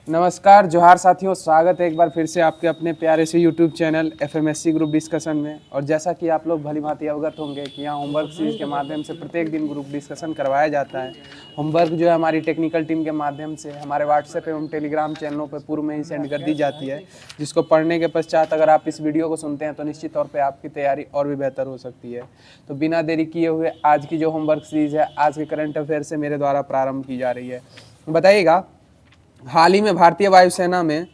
नमस्कार, जोहार साथियों। स्वागत है एक बार फिर से आपके अपने प्यारे से यूट्यूब चैनल एफएमएससी ग्रुप डिस्कशन में। और जैसा कि आप लोग भली भांति अवगत होंगे कि यहाँ होमवर्क सीरीज के माध्यम से प्रत्येक दिन ग्रुप डिस्कशन करवाया जाता है। होमवर्क जो है हमारी टेक्निकल टीम के माध्यम से हमारे व्हाट्सएप एवं टेलीग्राम चैनलों पर पूर्व में ही सेंड कर दी जाती है, जिसको पढ़ने के पश्चात अगर आप इस वीडियो को सुनते हैं तो निश्चित तौर पर आपकी तैयारी और भी बेहतर हो सकती है। तो बिना देरी किए हुए आज की जो होमवर्क सीरीज है, आज के करंट अफेयर से मेरे द्वारा प्रारंभ की जा रही है। बताइएगा, हाल ही में भारतीय वायुसेना में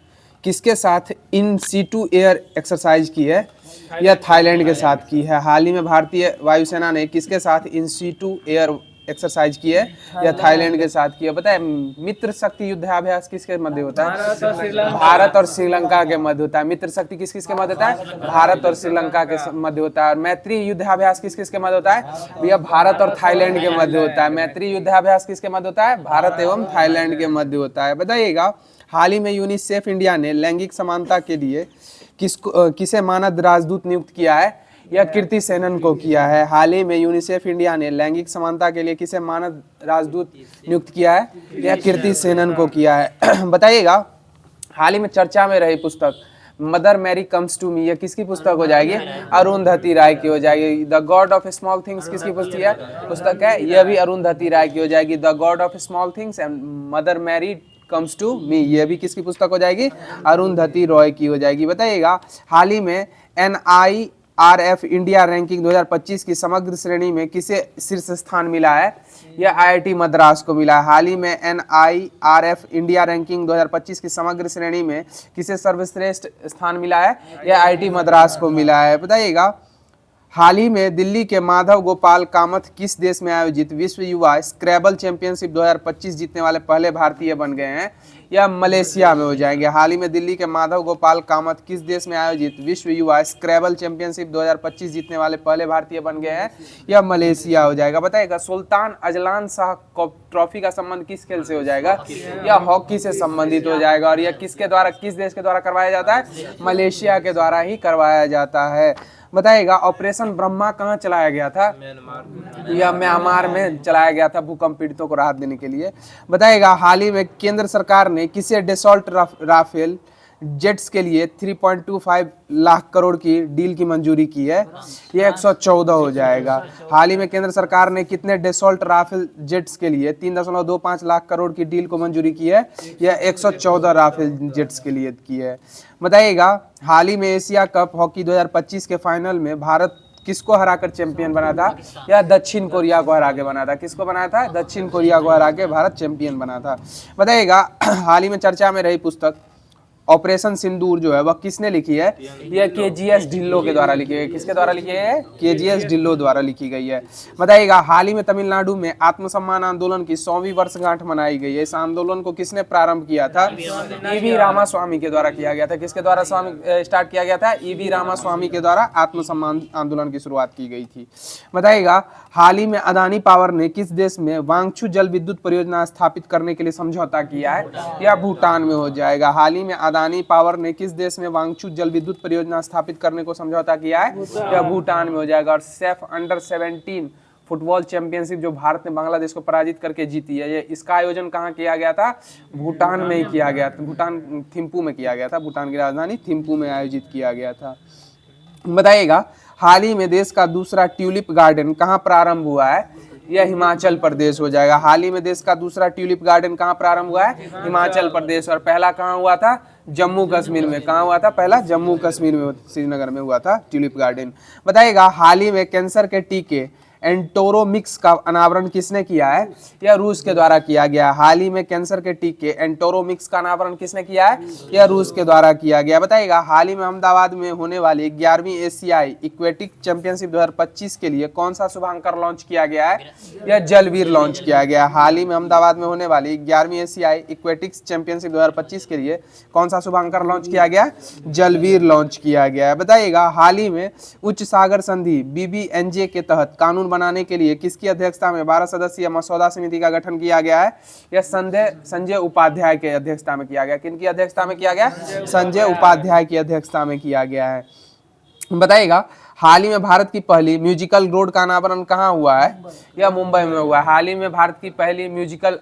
किसके साथ इन सीटू एयर एक्सरसाइज की है? या थाईलैंड के साथ की है। हाल ही में भारतीय वायुसेना ने किसके साथ इन सीटू एयर एक्सरसाइज की है? या थाईलैंड के साथ की है। बताए, मित्र शक्ति युद्धाभ्यास किसके मध्य होता है? भारत और श्रीलंका के मध्य होता है। मित्र शक्ति किस किस के मध्य होता है? भारत और श्रीलंका के मध्य होता है। और मैत्री युद्धाभ्यास किस किस के मध्य होता है? भैया भारत और थाईलैंड के मध्य होता है। मैत्री युद्धाभ्यास किसके मध्य होता है? भारत एवं थाईलैंड के मध्य होता है। बताइएगा, हाल ही में यूनिसेफ इंडिया ने लैंगिक समानता के लिए किसे मानद राजदूत नियुक्त किया है? या कीर्ति सेनन को किया है। हाल ही में यूनिसेफ इंडिया ने लैंगिक समानता के लिए किसे मानद राजदूत नियुक्त किया है? या कीर्ति सेनन को किया है। बताइएगा, हाल ही में चर्चा में रही पुस्तक Mother Mary comes to me, ये किसकी पुस्तक हो जाएगी? अरुंधति राय की हो जाएगी। The God of Small things किसकी पुस्तक है? यह भी अरुंधति राय की हो जाएगी। The God of Small Things and Mother Mary comes to me, ये भी किसकी पुस्तक हो जाएगी? अरुंधति रॉय की हो जाएगी। बताइएगा, हाल ही में NIRF इंडिया रैंकिंग 2025 की समग्र श्रेणी में किसे शीर्ष स्थान मिला है? यह IIT मद्रास को मिला है। हाल ही में NIRF इंडिया रैंकिंग 2025 की समग्र श्रेणी में किसे सर्वश्रेष्ठ स्थान मिला है? यह IIT मद्रास को मिला है। बताइएगा, हाल ही में दिल्ली के माधव गोपाल कामथ किस देश में आयोजित विश्व युवा स्क्रैबल चैंपियनशिप 2025 जीतने वाले पहले भारतीय बन गए हैं? या मलेशिया में हो जाएंगे। हाल ही में दिल्ली के माधव गोपाल कामथ किस देश में आयोजित विश्व युवा स्क्रैबल चैंपियनशिप 2025 जीतने वाले पहले भारतीय बन गए हैं? या मलेशिया हो जाएगा। बताइएगा, सुल्तान अजलान शाह ट्रॉफी का संबंध किस खेल से हो जाएगा? या हॉकी से संबंधित हो जाएगा। और यह किसके द्वारा, किस देश के द्वारा करवाया जाता है? मलेशिया के द्वारा ही करवाया जाता है। बताइएगा, ऑपरेशन ब्रह्मा कहाँ चलाया गया था? यह म्यांमार में चलाया गया था, भूकंप पीड़ितों को राहत देने के लिए। बताइएगा, हाल ही में केंद्र सरकार ने किसे डसॉल्ट राफेल जेट्स के लिए 3.25 लाख करोड़ की डील की मंजूरी की है? यह 114 हो जाएगा। हाल ही में केंद्र सरकार ने कितने डसॉल्ट राफेल जेट्स के लिए 3.25 लाख करोड़ की डील को मंजूरी की है? यह 114 राफेल जेट्स के लिए की है। बताइएगा, हाल ही में एशिया कप हॉकी 2025 के फाइनल में भारत किसको हराकर चैंपियन बना था? या दक्षिण कोरिया को हरा के बना था? किसको बनाया था? दक्षिण कोरिया को हरा के भारत चैंपियन बना था। बताइएगा, हाल ही में चर्चा में रही पुस्तक ऑपरेशन सिंदूर जो है वह किसने लिखी है? यह KGS ढिल्लो के द्वारा लिखी है। किसके द्वारा लिखी है? KGS ढिल्लो द्वारा लिखी गई है। बताइएगा, हाल ही में तमिलनाडु में आत्मसम्मान आंदोलन की 100वीं वर्षगांठ मनाई गई है। इस आंदोलन को किसने प्रारंभ किया था? EV रामास्वामी के द्वारा किया गया था। किसके द्वारा स्टार्ट किया गया था? EV रामास्वामी के द्वारा आत्मसम्मान आंदोलन की शुरुआत की गई थी। बताइएगा, हाल ही में अदानी पावर ने किस देश में वांगचू जल विद्युत परियोजना स्थापित करने के लिए समझौता किया है? या भूटान में हो जाएगा। हाल ही में अदानी पावर ने किस देश में वांगचू जल विद्युत परियोजना स्थापित करने को समझौता किया है? या भूटान में हो जाएगा। और सेफ अंडर 17 फुटबॉल चैंपियनशिप जो भारत ने बांग्लादेश को पराजित करके जीती है, ये इसका आयोजन कहाँ किया गया था? भूटान में ही किया गया था। भूटान थिम्पू में किया गया था। भूटान की राजधानी थिम्पू में आयोजित किया गया था। बताइएगा, हाल ही में देश का दूसरा ट्यूलिप गार्डन कहाँ प्रारंभ हुआ है? यह हिमाचल प्रदेश हो जाएगा। हाल ही में देश का दूसरा ट्यूलिप गार्डन कहाँ प्रारंभ हुआ है? हिमाचल प्रदेश। और पहला कहाँ हुआ था? जम्मू कश्मीर में। कहाँ हुआ था? पहला जम्मू कश्मीर में, श्रीनगर में हुआ था ट्यूलिप गार्डन। बताइएगा, हाल ही में कैंसर के टीके एंटोरोमिक्स का अनावरण किसने किया है? यह रूस के द्वारा किया गया। हाल ही में कैंसर के टीके एंटोरोमिक्स का अनावरण किसने किया है? यह रूस के द्वारा किया गया। बताइएगा, हाल ही में अहमदाबाद में होने वाली 11वीं एशियाई इक्वेटिक चैंपियनशिप 2025 के लिए कौन सा शुभांकर लॉन्च किया गया है? यह जलवीर लॉन्च किया गया। हाल ही में अहमदाबाद में होने वाली 11वीं एशियाई इक्वेटिक्स चैंपियनशिप 2025 के लिए कौन सा शुभांकर लॉन्च किया गया? जलवीर लॉन्च किया गया है। बताइएगा, हाल ही में उच्च सागर संधि BBNJ के तहत कानून बनाने के लिए किसकी अध्यक्षता में 12 सदस्यीय मसौदा समिति का गठन किया गया है? यह संजय उपाध्याय के अध्यक्षता में किया गया। किनकी अध्यक्षता में किया गया? संजय उपाध्याय की अध्यक्षता में किया गया है। बताइएगा, हाल ही में भारत की पहली म्यूजिकल रोड का अनावरण कहाँ हुआ है? यह मुंबई में हुआ है। हाल ही में भारत की पहली म्यूजिकल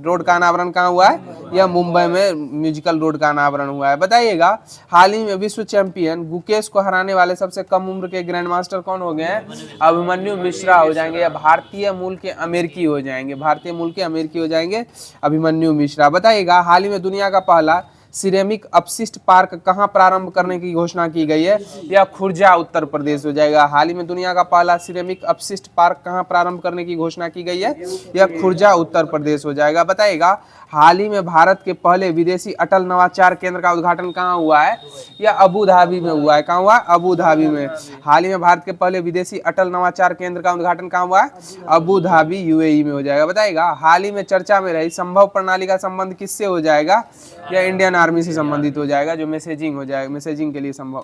रोड का अनावरण कहाँ हुआ है? यह मुंबई में म्यूजिकल रोड का अनावरण हुआ है। बताइएगा, हाल ही में विश्व चैंपियन गुकेश को हराने वाले सबसे कम उम्र के ग्रैंड मास्टर कौन हो गए हैं? अभिमन्यु मिश्रा हो जाएंगे, या भारतीय मूल के अमेरिकी हो जाएंगे, भारतीय मूल के अमेरिकी हो जाएंगे अभिमन्यु मिश्रा। बताइएगा, हाल ही में दुनिया का पहला सिरेमिक अपशिष्ट पार्क कहां प्रारंभ करने की घोषणा की गई है? यह खुर्जा उत्तर प्रदेश हो जाएगा। हाल ही में दुनिया का पहला सिरेमिक अपशिष्ट पार्क कहां प्रारंभ करने की घोषणा की गई है? यह खुर्जा उत्तर प्रदेश हो जाएगा। बताइएगा, हाल ही में भारत के पहले विदेशी अटल नवाचार केंद्र का उद्घाटन कहाँ हुआ है? यह अबू धाबी में हुआ है। कहाँ हुआ? अबू धाबी में। हाल ही में भारत के पहले विदेशी अटल नवाचार केंद्र का उद्घाटन कहाँ हुआ है? अबू धाबी यूएई में हो जाएगा। बताइएगा, हाल ही में चर्चा में रही संभव प्रणाली का संबंध किससे हो जाएगा? यह इंडियन आर्मी से संबंधित हो जाएगा, जो मैसेजिंग हो जाएगा, मैसेजिंग के लिए संभव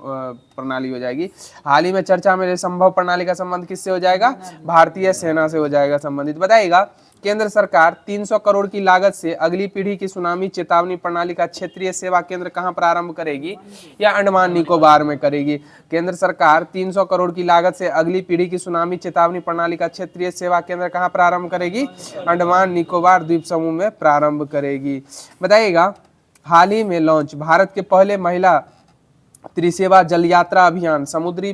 प्रणाली हो जाएगी। हाल ही में चर्चा में रही संभव प्रणाली का संबंध किससे हो जाएगा? भारतीय सेना से हो जाएगा संबंधित। बताइएगा, केंद्र सरकार 300 करोड़ की लागत से अगली पीढ़ी की सुनामी चेतावनी प्रणाली का क्षेत्रीय सेवा केंद्र कहां प्रारंभ करेगी? या अंडमान निकोबार में करेगी? केंद्र सरकार 300 करोड़ की लागत से अगली पीढ़ी की सुनामी चेतावनी प्रणाली का क्षेत्रीय सेवा केंद्र कहां प्रारंभ करेगी? अंडमान निकोबार द्वीप समूह में प्रारंभ करेगी। बताइएगा, हाल ही में लॉन्च भारत के पहले महिला त्रिसेवा जल यात्रा अभियान समुद्री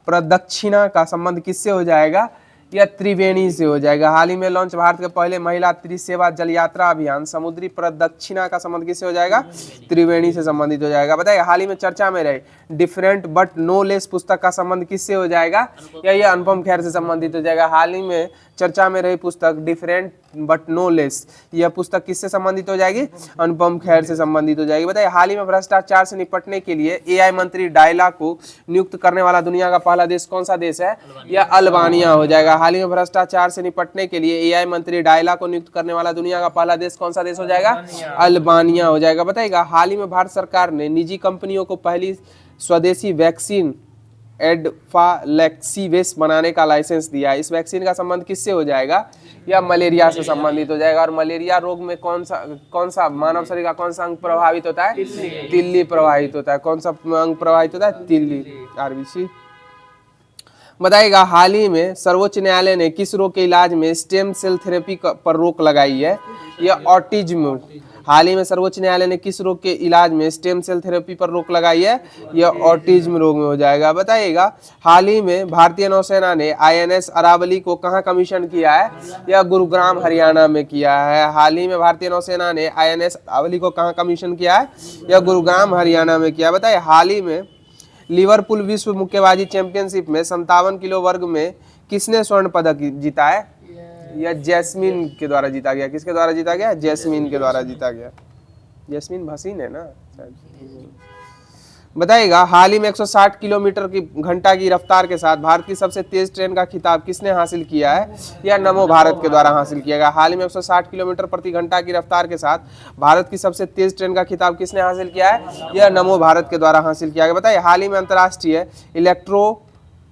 प्रदक्षिणा का संबंध किससे हो जाएगा? यह त्रिवेणी से हो जाएगा। हाल ही में लॉन्च भारत के पहले महिला त्रिसेवा जल यात्रा अभियान समुद्री प्रदक्षिणा का संबंध किससे हो जाएगा? त्रिवेणी से संबंधित हो जाएगा। बताइए, हाल ही में चर्चा में रहे डिफरेंट बट नो लेस पुस्तक का संबंध किससे हो जाएगा? यह अनुपम खेर से संबंधित हो जाएगा। हाल ही में चर्चा में रही पुस्तक डिफरेंट बट नो लेस, यह पुस्तक किससे संबंधित हो जाएगी? अनुपम खेर से संबंधित हो जाएगी। बताइए, हाल ही में भ्रष्टाचार से निपटने के लिए एआई मंत्री डायला को नियुक्त करने वाला दुनिया का पहला देश कौन सा देश है? यह अल्बानिया हो जाएगा। हाल ही में भ्रष्टाचार से निपटने के लिए एआई मंत्री डायला को नियुक्त करने वाला दुनिया का पहला देश कौन सा देश हो जाएगा? अल्बानिया हो जाएगा। बताइएगा, हाल ही में भारत सरकार ने निजी कंपनियों को पहली स्वदेशी वैक्सीन एडफालेक्सीवेस बनाने का लाइसेंस दिया है। इस वैक्सीन का संबंध किससे हो जाएगा? या मलेरिया से संबंधित हो जाएगा। और मलेरिया रोग में कौन सा मानव शरीर का कौन सा अंग प्रभावित होता है? तिल्ली प्रभावित होता है। कौन सा अंग प्रभावित होता है? तिल्ली, आरबीसी। बताइएगा, हाल ही में सर्वोच्च न्यायालय ने किस रोग के इलाज में स्टेम सेल थेरेपी पर रोक लगाई है? यह ऑटिज्म। हाल ही में सर्वोच्च न्यायालय ने किस रोग के इलाज में स्टेम सेल थेरेपी पर रोक लगाई है? यह ऑटिज्म रोग में हो जाएगा। बताइएगा, हाल ही में भारतीय नौसेना ने आईएनएस अरावली को कहां कमीशन किया है? यह गुरुग्राम हरियाणा में किया है। हाल ही में भारतीय नौसेना ने आईएनएस अरावली को कहां कमीशन किया है? यह गुरुग्राम हरियाणा में किया। बताइए, हाल ही में लिवरपूल विश्व मुक्केबाजी चैंपियनशिप में 57 किलो वर्ग में किसने स्वर्ण पदक जीता है? यह जैस्मिन के द्वारा जीता गया। किसके द्वारा जीता गया? जैस्मिन के द्वारा जीता गया। जैस्मिन भसीन है ना। बताइएगा, हाल ही में 160 किलोमीटर की घंटा की रफ्तार के साथ भारत की सबसे तेज ट्रेन का खिताब किसने हासिल किया है? यह नमो भारत के द्वारा हासिल किया गया। हाल ही में 160 किलोमीटर प्रति घंटा की रफ्तार के साथ भारत की सबसे तेज ट्रेन का खिताब किसने हासिल किया है? यह नमो भारत के द्वारा हासिल किया गया। बताइए, हाल ही में अंतर्राष्ट्रीय इलेक्ट्रो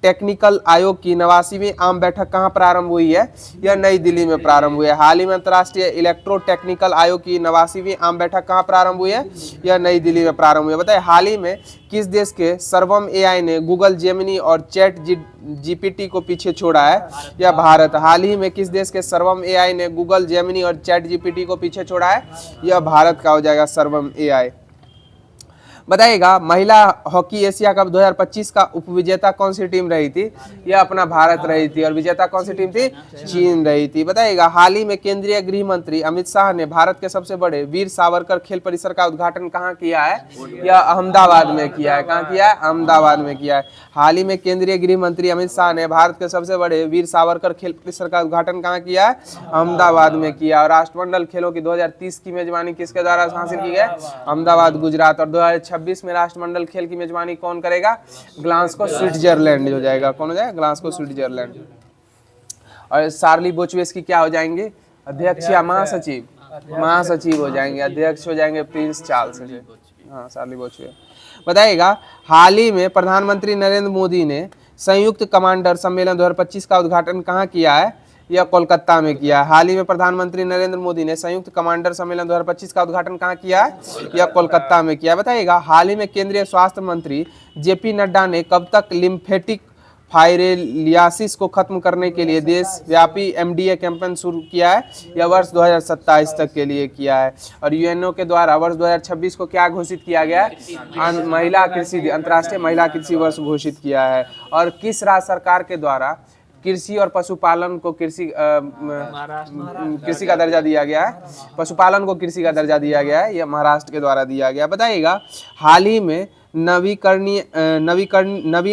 टेक्निकल आयोग की 89वीं आम बैठक कहां प्रारंभ हुई है? यह नई दिल्ली में प्रारंभ हुई है। हाल ही में अंतर्राष्ट्रीय इलेक्ट्रो टेक्निकल आयोग की 89वीं आम बैठक कहां प्रारंभ हुई है? यह नई दिल्ली में प्रारंभ हुई है। बताइए, हाल ही में किस देश के सर्वम एआई ने गूगल जेमिनी और चैट जीपीटी को पीछे छोड़ा है? यह भारत। हाल ही में किस देश के सर्वम एआई ने गूगल जेमिनी और चैट जीपीटी को पीछे छोड़ा है? यह भारत का हो जाएगा सर्वम एआई। बताइएगा, महिला हॉकी एशिया कप 2025 का उपविजेता कौन सी टीम रही थी? यह अपना भारत रही थी। और विजेता कौन सी टीम थी? चीन रही थी। बताइएगा, हाल ही में केंद्रीय गृह मंत्री अमित शाह ने भारत के सबसे बड़े वीर सावरकर खेल परिसर का उद्घाटन कहाँ किया है? यह अहमदाबाद में किया है। कहाँ किया है? अहमदाबाद में किया है। हाल ही में केंद्रीय गृह मंत्री अमित शाह ने भारत के सबसे बड़े वीर सावरकर खेल परिसर का उद्घाटन कहाँ किया है? अहमदाबाद में किया। और राष्ट्रमंडल खेलों की 2030 की मेजबानी किसके द्वारा हासिल की गई? अहमदाबाद, गुजरात। और 2026 में राष्ट्रमंडल खेल की मेजबानी कौन करेगा? ग्लासगो, स्विट्जरलैंड हो जाएगा। कौन हो जाएगा? Glasgow, Switzerland. और शार्ली बोचवेस की क्या हो जाएंगे? अध्यक्ष या महासचिव? महासचिव हो जाएंगे। अध्यक्ष हो जाएंगे प्रिंस चार्ल्स। हाँ, शार्ली बोचवेस। बताइएगा, हाल ही में प्रधानमंत्री नरेंद्र मोदी ने संयुक्त कमांडर सम्मेलन 2025 का उद्घाटन कहाँ किया है? यह कोलकाता में किया है। हाल ही में प्रधानमंत्री नरेंद्र मोदी ने संयुक्त कमांडर सम्मेलन 2025 का उद्घाटन कहाँ किया है? यह कोलकाता में किया। बताइएगा हाल ही में केंद्रीय स्वास्थ्य मंत्री जेपी नड्डा ने कब तक लिम्फेटिक फाइलेरियासिस को खत्म करने के लिए देशव्यापी एमडीए कैंपेन शुरू किया है? यह वर्ष 2027 तक के लिए किया है। और यूएनओ के द्वारा वर्ष 2026 को क्या घोषित किया गया है? महिला कृषि अंतर्राष्ट्रीय महिला कृषि वर्ष घोषित किया है। और किस राज्य सरकार के द्वारा कृषि और पशुपालन को कृषि का दर्जा दिया गया है? पशुपालन को कृषि का दर्जा दिया गया है, यह महाराष्ट्र के द्वारा दिया गया। बताइएगा हाल ही में नवीन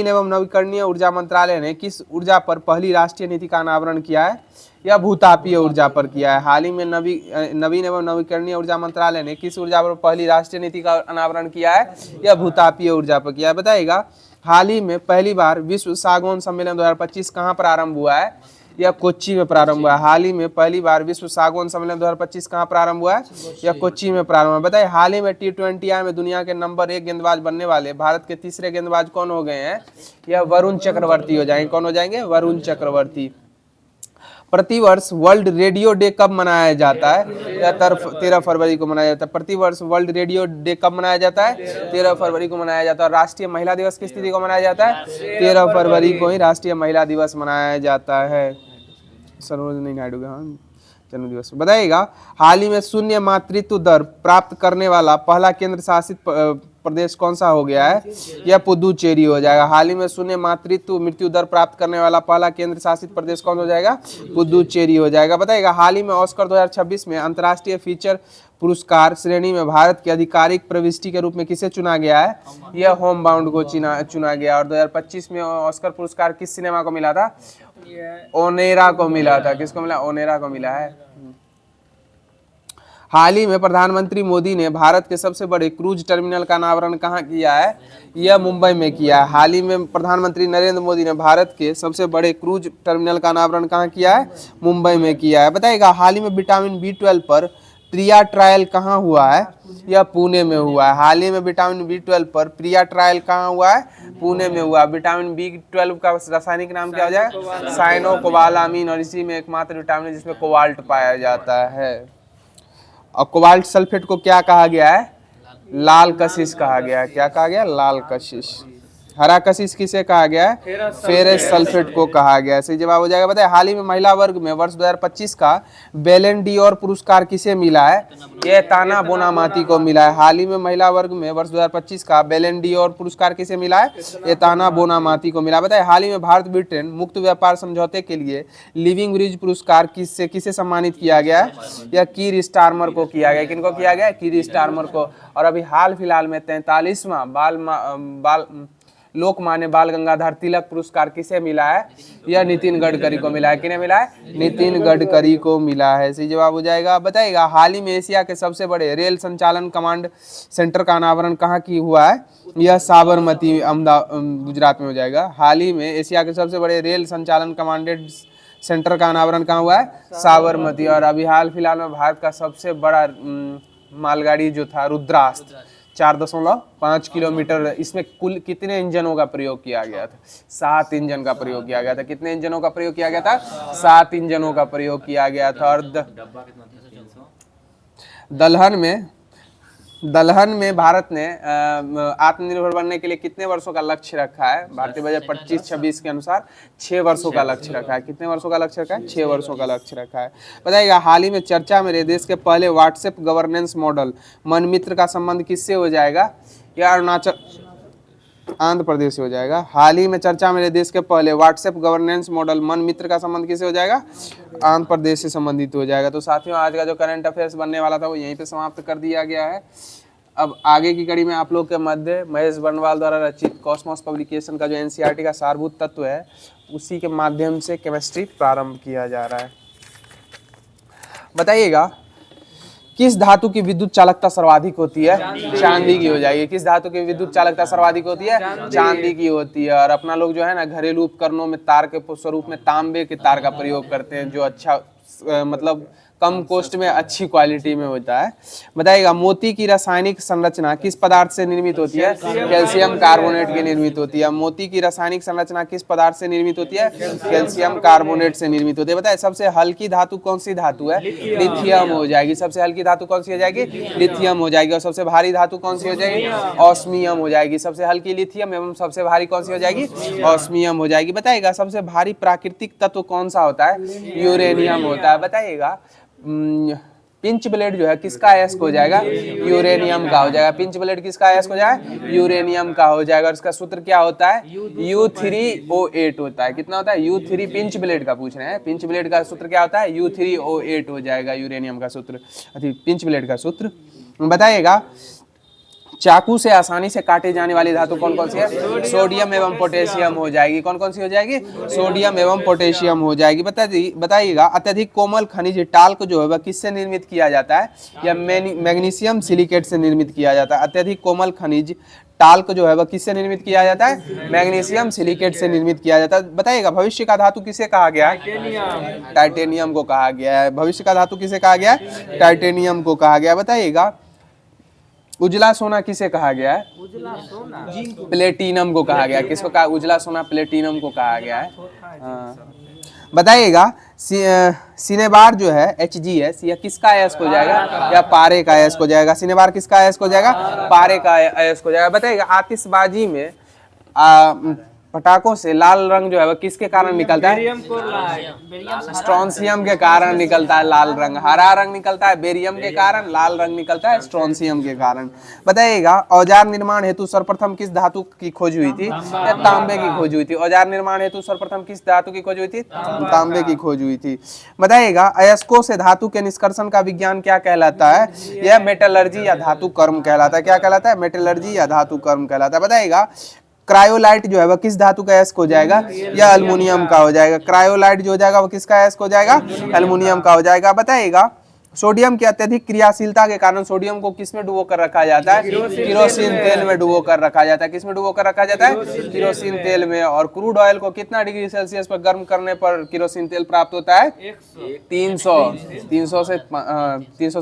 एवं नवीकरणीय ऊर्जा मंत्रालय ने किस ऊर्जा पर पहली राष्ट्रीय नीति का अनावरण किया है? यह भूतापीय ऊर्जा पर किया है। हाल ही में नवीन एवं नवीकरणीय ऊर्जा मंत्रालय ने किस ऊर्जा पर पहली राष्ट्रीय नीति का अनावरण किया है? यह भूतापीय ऊर्जा पर किया है। बताइएगा हाल ही में पहली बार विश्व सागौन सम्मेलन 2025 कहाँ प्रारंभ हुआ है? यह कोच्चि में प्रारंभ हुआ है। हाल ही में पहली बार विश्व सागौन सम्मेलन 2025 कहाँ प्रारंभ हुआ है? यह कोच्चि में प्रारंभ हुआ। बताइए हाल ही में T20I में दुनिया के नंबर 1 गेंदबाज बनने वाले भारत के तीसरे गेंदबाज कौन हो गए हैं? यह वरुण चक्रवर्ती हो जाएंगे। कौन हो जाएंगे? वरुण चक्रवर्ती। प्रतिवर्ष वर्ल्ड रेडियो डे कब मनाया जाता है? यह 13 फरवरी को मनाया जाता है। प्रतिवर्ष वर्ल्ड रेडियो डे कब मनाया जाता है? 13 फरवरी को मनाया जाता है। और राष्ट्रीय महिला दिवस किस तिथि को मनाया जाता है? 13 फरवरी को ही राष्ट्रीय महिला दिवस मनाया जाता है। सरोजिनी नायडू का जन्म दिवस। बताइएगा हाल ही में शून्य मातृत्व दर प्राप्त करने वाला पहला केंद्र शासित प्रदेश कौन सा हो गया है? यह पुदुचेरी हो जाएगा। हाल ही में शून्य मातृत्व मृत्यु दर प्राप्त करने वाला पहला केंद्र शासित प्रदेश कौन हो जाएगा? पुदुचेरी हो जाएगा। बताइएगा हाल ही में ऑस्कर 2026 में अंतर्राष्ट्रीय फीचर पुरस्कार श्रेणी में भारत की आधिकारिक प्रविष्टि के रूप में किसे चुना गया है? यह होम बाउंड को चुना गया। और 2025 में ऑस्कर पुरस्कार किस सिनेमा को मिला था? ओनेरा को मिला था। किसको मिला? ओनेरा को मिला है। हाल ही में प्रधानमंत्री मोदी ने भारत के सबसे बड़े क्रूज टर्मिनल का अनावरण कहाँ किया है? यह मुंबई में किया है। हाल ही में प्रधानमंत्री नरेंद्र मोदी ने भारत के सबसे बड़े क्रूज टर्मिनल का अनावरण कहाँ किया है? मुंबई में किया है। बताइएगा हाल ही में विटामिन B12 पर प्रिया ट्रायल कहाँ हुआ है? यह पुणे में हुआ है। हाल ही में विटामिन B12 पर प्रिया ट्रायल कहाँ हुआ है? पुणे में हुआ। विटामिन B12 का रासायनिक नाम क्या हो जाएगा? साइनोकोबालामीन। और इसी में एकमात्र विटामिन है जिसमें कोबाल्ट पाया जाता है। और कोबाल्ट सल्फेट को क्या कहा गया है? लाल कशिश कहा गया है। क्या कहा गया? लाल कशिश। हरा कशिश किसे कहा गया है? फेरस सल्फेट को कहा गया है। सही जवाब हो जाएगा। बताइए हाल ही में महिला वर्ग में वर्ष 2025 का बेलन डीओर पुरस्कार किसे मिला है? ये ताना बोनामाती को मिला है। हाल ही में महिला वर्ग में वर्ष 2025 का बेलन डीओर पुरस्कार किसे मिला है? ये ताना बोनामाती को मिला। बताइए हाल ही में भारत ब्रिटेन मुक्त व्यापार समझौते के लिए लिविंग ब्रिज पुरस्कार किसे सम्मानित किया गया है? यह कीर स्टारमर को किया गया। किनको किया गया? कीर स्टारमर को। और अभी हाल फिलहाल में 43वां लोकमान्य बाल गंगाधर तिलक पुरस्कार किसे मिला है? यह नितिन गडकरी को मिला है। किन्हें मिला है? नितिन गडकरी को मिला है। सही जवाब हो जाएगा। बताइएगा हाल ही में एशिया के सबसे बड़े रेल संचालन कमांड सेंटर का अनावरण कहाँ की हुआ है? यह साबरमती गुजरात में हो जाएगा। हाल ही में एशिया के सबसे बड़े रेल संचालन कमांडेड सेंटर का अनावरण कहाँ हुआ है? साबरमती। और अभी हाल फिलहाल में भारत का सबसे बड़ा मालगाड़ी जो था रुद्रास्त्र 4.5 किलोमीटर, इसमें कुल कितने इंजनों का प्रयोग किया गया था? 7 इंजन का प्रयोग किया गया था। कितने इंजनों का प्रयोग किया गया था? 7 इंजनों का प्रयोग किया गया था। और दलहन में भारत ने आत्मनिर्भर बनने के लिए कितने वर्षों का लक्ष्य रखा है? भारतीय बजट 25-26 के अनुसार 6 वर्षों का लक्ष्य रखा है। कितने वर्षों का लक्ष्य रखा है? 6 वर्षों का लक्ष्य रखा है। बताइएगा हाल ही में चर्चा में रहे देश के पहले व्हाट्सएप गवर्नेंस मॉडल मनमित्र का संबंध किससे हो जाएगा? या आंध्र प्रदेश से हो जाएगा। हाल ही में चर्चा में रहे देश के पहले व्हाट्सएप गवर्नेंस मॉडल मनमित्र का संबंध किससे हो जाएगा? आंध्र प्रदेश से संबंधित हो जाएगा। तो साथियों आज का जो करंट अफेयर्स बनने वाला था वो यहीं पे समाप्त कर दिया गया है। अब आगे की कड़ी में आप लोग के मध्य महेश बर्नवाल द्वारा रचित कॉस्मोस पब्लिकेशन का जो एनसीईआरटी का सारभूत तत्व है उसी के माध्यम से केमिस्ट्री प्रारंभ किया जा रहा है। बताइएगा किस धातु की विद्युत चालकता सर्वाधिक होती है? चांदी की हो जाएगी। किस धातु की विद्युत चालकता सर्वाधिक होती है? चांदी की होती है। और अपना लोग जो है ना घरेलू उपकरणों में तार के स्वरूप में तांबे के तार का प्रयोग करते हैं जो अच्छा मतलब कम कॉस्ट में अच्छी क्वालिटी में होता है। बताइएगा मोती की रासायनिक संरचना किस पदार्थ से निर्मित होती है? कैल्शियम कार्बोनेट की निर्मित होती है। मोती की रासायनिक संरचना किस पदार्थ से निर्मित होती है? कैल्शियम कार्बोनेट से निर्मित होती है। बताइए सबसे हल्की धातु कौन सी धातु है? लिथियम हो जाएगी। सबसे हल्की धातु कौन सी हो जाएगी? लिथियम हो जाएगी। और सबसे भारी धातु कौन सी हो जाएगी? ऑस्मियम हो जाएगी। सबसे हल्की लिथियम एवं सबसे भारी कौन सी हो जाएगी? ऑस्मियम हो जाएगी। बताइएगा सबसे भारी प्राकृतिक तत्व कौन सा होता है? यूरेनियम होता है। बताइएगा पिंच ब्लेड जो है किसका अयस्क हो जाएगा? यूरेनियम का हो जाएगा। पिंच ब्लेड किसका अयस्क हो जाएगा? यूरेनियम का हो जाएगा। और इसका सूत्र क्या होता है? U3O8 होता है। कितना होता है? U3 पिंच ब्लेड का पूछ रहे हैं। पिंच ब्लेड का सूत्र क्या होता है? U3O8 हो जाएगा यूरेनियम का सूत्र, पिंच ब्लेड का सूत्र। बताइएगा चाकू से आसानी से काटे जाने वाली धातु कौन कौन सी है? सोडियम एवं पोटेशियम हो जाएगी। कौन कौन सी हो जाएगी? सोडियम एवं पोटेशियम हो जाएगी। बताइएगा अत्यधिक कोमल खनिज टाल्क जो है वह किससे निर्मित किया जाता है? या मैग्नीशियम सिलिकेट से निर्मित किया जाता है। अत्यधिक कोमल खनिज टाल्क जो है वह किससे निर्मित किया जाता है? मैग्नीशियम सिलिकेट से निर्मित किया जाता है। बताइएगा भविष्य का धातु किसे कहा गया है? टाइटेनियम को कहा गया है। भविष्य का धातु किसे कहा गया है? टाइटेनियम को कहा गया है। बताइएगा उजला सोना किसे कहा गया है? उजला सोना प्लेटिनम को कहा गया है। किसको कहा? उजला सोना प्लेटिनम को कहा गया है। बताइएगा सिनेबार जो है HGS यह किसका अयस्क हो जाएगा? या पारे का अयस्क हो जाएगा। सिनेबार किसका अयस्क हो जाएगा? पारे का अयस्क हो जाएगा। बताइएगा आतिशबाजी में पटाखों से लाल रंग जो है वह किसके कारण निकलता है? स्ट्रोंसियम के कारण निकलता है लाल रंग। हरा रंग निकलता है बेरियम के कारण, लाल रंग निकलता है स्ट्रोंसियम के कारण। बताइएगा औजार निर्माण हेतु सर्वप्रथम किस धातु की खोज हुई थी? या तांबे की खोज हुई थी। औजार निर्माण हेतु सर्वप्रथम किस धातु की खोज हुई थी? तांबे की खोज हुई थी। बताइएगा अयस्कों से धातु के निष्कर्षण का विज्ञान क्या कहलाता है? यह मेटलर्जी या धातु कर्म कहलाता है। क्या कहलाता है? मेटलर्जी या धातु कर्म कहलाता है। बताइएगा क्रायोलाइट जो है वह किस धातु का अयस्क हो जाएगा? या अल्युमिनियम का हो जाएगा। क्रायोलाइट जो हो जाएगा वह किसका अयस्क हो जाएगा? अल्युमिनियम का हो जाएगा। बताइएगा सोडियम की अत्यधिक क्रियाशीलता के कारण सोडियम को किस में डुबो कर रखा जाता है? किरोसिन तेल में डुबो कर रखा जाता है। किस में डुबो कर रखा जाता है? किरोसिन तेल में। और क्रूड ऑयल को कितना डिग्री सेल्सियस पर गर्म करने पर किरोसिन तेल प्राप्त होता है? 300 से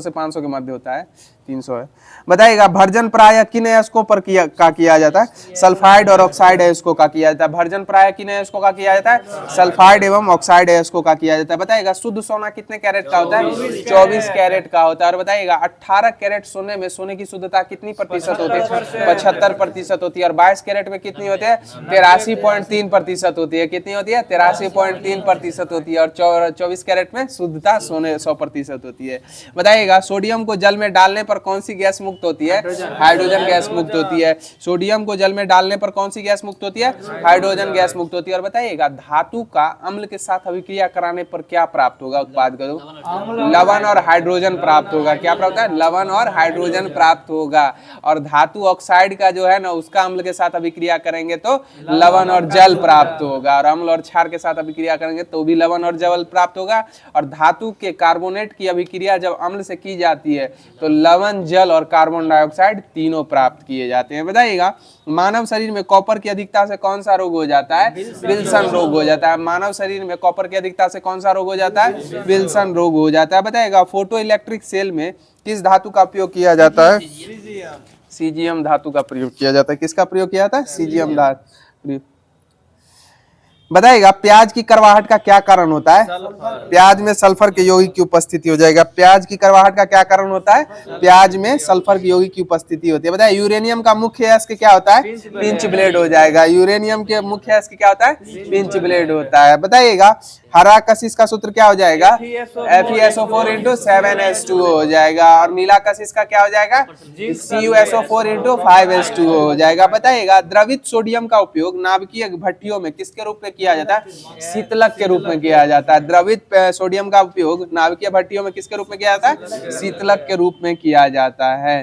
500 के मध्य होता है। 300 है। बताइएगा भर्जन प्राय किन अयस्कों पर किया जाता है? सल्फाइड और ऑक्साइड अयस्कों का किया जाता है। भर्जन प्राय किन अयस्कों का किया जाता है? सल्फाइड एवं ऑक्साइड अयस्कों का किया जाता है। बताइएगा शुद्ध सोना कितने कैरेट का होता है? 24 कैरेट का होता है। और बताइएगा 18 कैरेट सोने में सोने की शुद्धता कितनी प्रतिशत होती है? 75% होती है। और 22 कैरेट में कितनी होती है? 83.3% होती है। कितनी होती है? 83.3% होती है। और 24 कैरेट में शुद्धता सोने 100% होती है। बताइएगा सोडियम को जल में डालने पर कौन सी गैस मुक्त होती है? हाइड्रोजन गैस मुक्त होती है। सोडियम को जल में डालने पर कौन सी गैस मुक्त होती है? हाइड्रोजन गैस मुक्त होती है। और बताइएगा धातु का अम्ल के साथ अभिक्रिया कराने पर क्या प्राप्त होगा? उत्पाद करो लवण और हाइड्रोजन प्राप्त होगा। क्या प्राप्त है? लवण और हाइड्रोजन प्राप्त होगा। और धातु ऑक्साइड का जो है ना उसका अम्ल के साथ अभिक्रिया करेंगे तो लवण और जल प्राप्त होगा। और अम्ल और क्षार के साथ अभिक्रिया करेंगे तो भी लवण और जल प्राप्त होगा। और धातु के कार्बोनेट की अभिक्रिया जब अम्ल से की जाती है तो लवण, जल और कार्बन डाइऑक्साइड तीनों प्राप्त किए जाते हैं। बताइएगा मानव शरीर में कॉपर की अधिकता से कौन सा रोग हो जाता है? विल्सन रोग हो जाता है। मानव शरीर में कॉपर की अधिकता से कौन सा रोग हो जाता है? विल्सन रोग हो जाता है। बताइएगा फोटो इलेक्ट्रिक सेल में किस धातु का उपयोग किया जाता है? सीजियम धातु का प्रयोग किया जाता है। किसका प्रयोग किया जाता है? सीजियम धातु। बताइएगा प्याज की करवाहट का क्या कारण होता है? प्याज में सल्फर के यौगिक की उपस्थिति हो जाएगा। प्याज की करवाहट का क्या कारण होता है? प्याज में सल्फर के यौगिक की उपस्थिति होती है। बताइए यूरेनियम का मुख्य अयस्क क्या होता है? पिंच ब्लेड हो जाएगा। यूरेनियम के मुख्य अयस्क क्या होता है? पिंच ब्लेड होता है। बताइएगा हरा कशिश का सूत्र क्या हो जाएगा? FeSO4 × 7H2O हो जाएगा। और नीला कशिश का क्या हो जाएगा? CuSO4 × 5H2O हो जाएगा। बताइएगा द्रवित सोडियम का उपयोग नाभिकीय भट्टियों में किसके रूप में किया जाता है? शीतलक के रूप में किया जाता है। द्रवित सोडियम का उपयोग नाभिकीय भट्टियों में किसके रूप में किया जाता है? शीतलक के रूप में किया जाता है।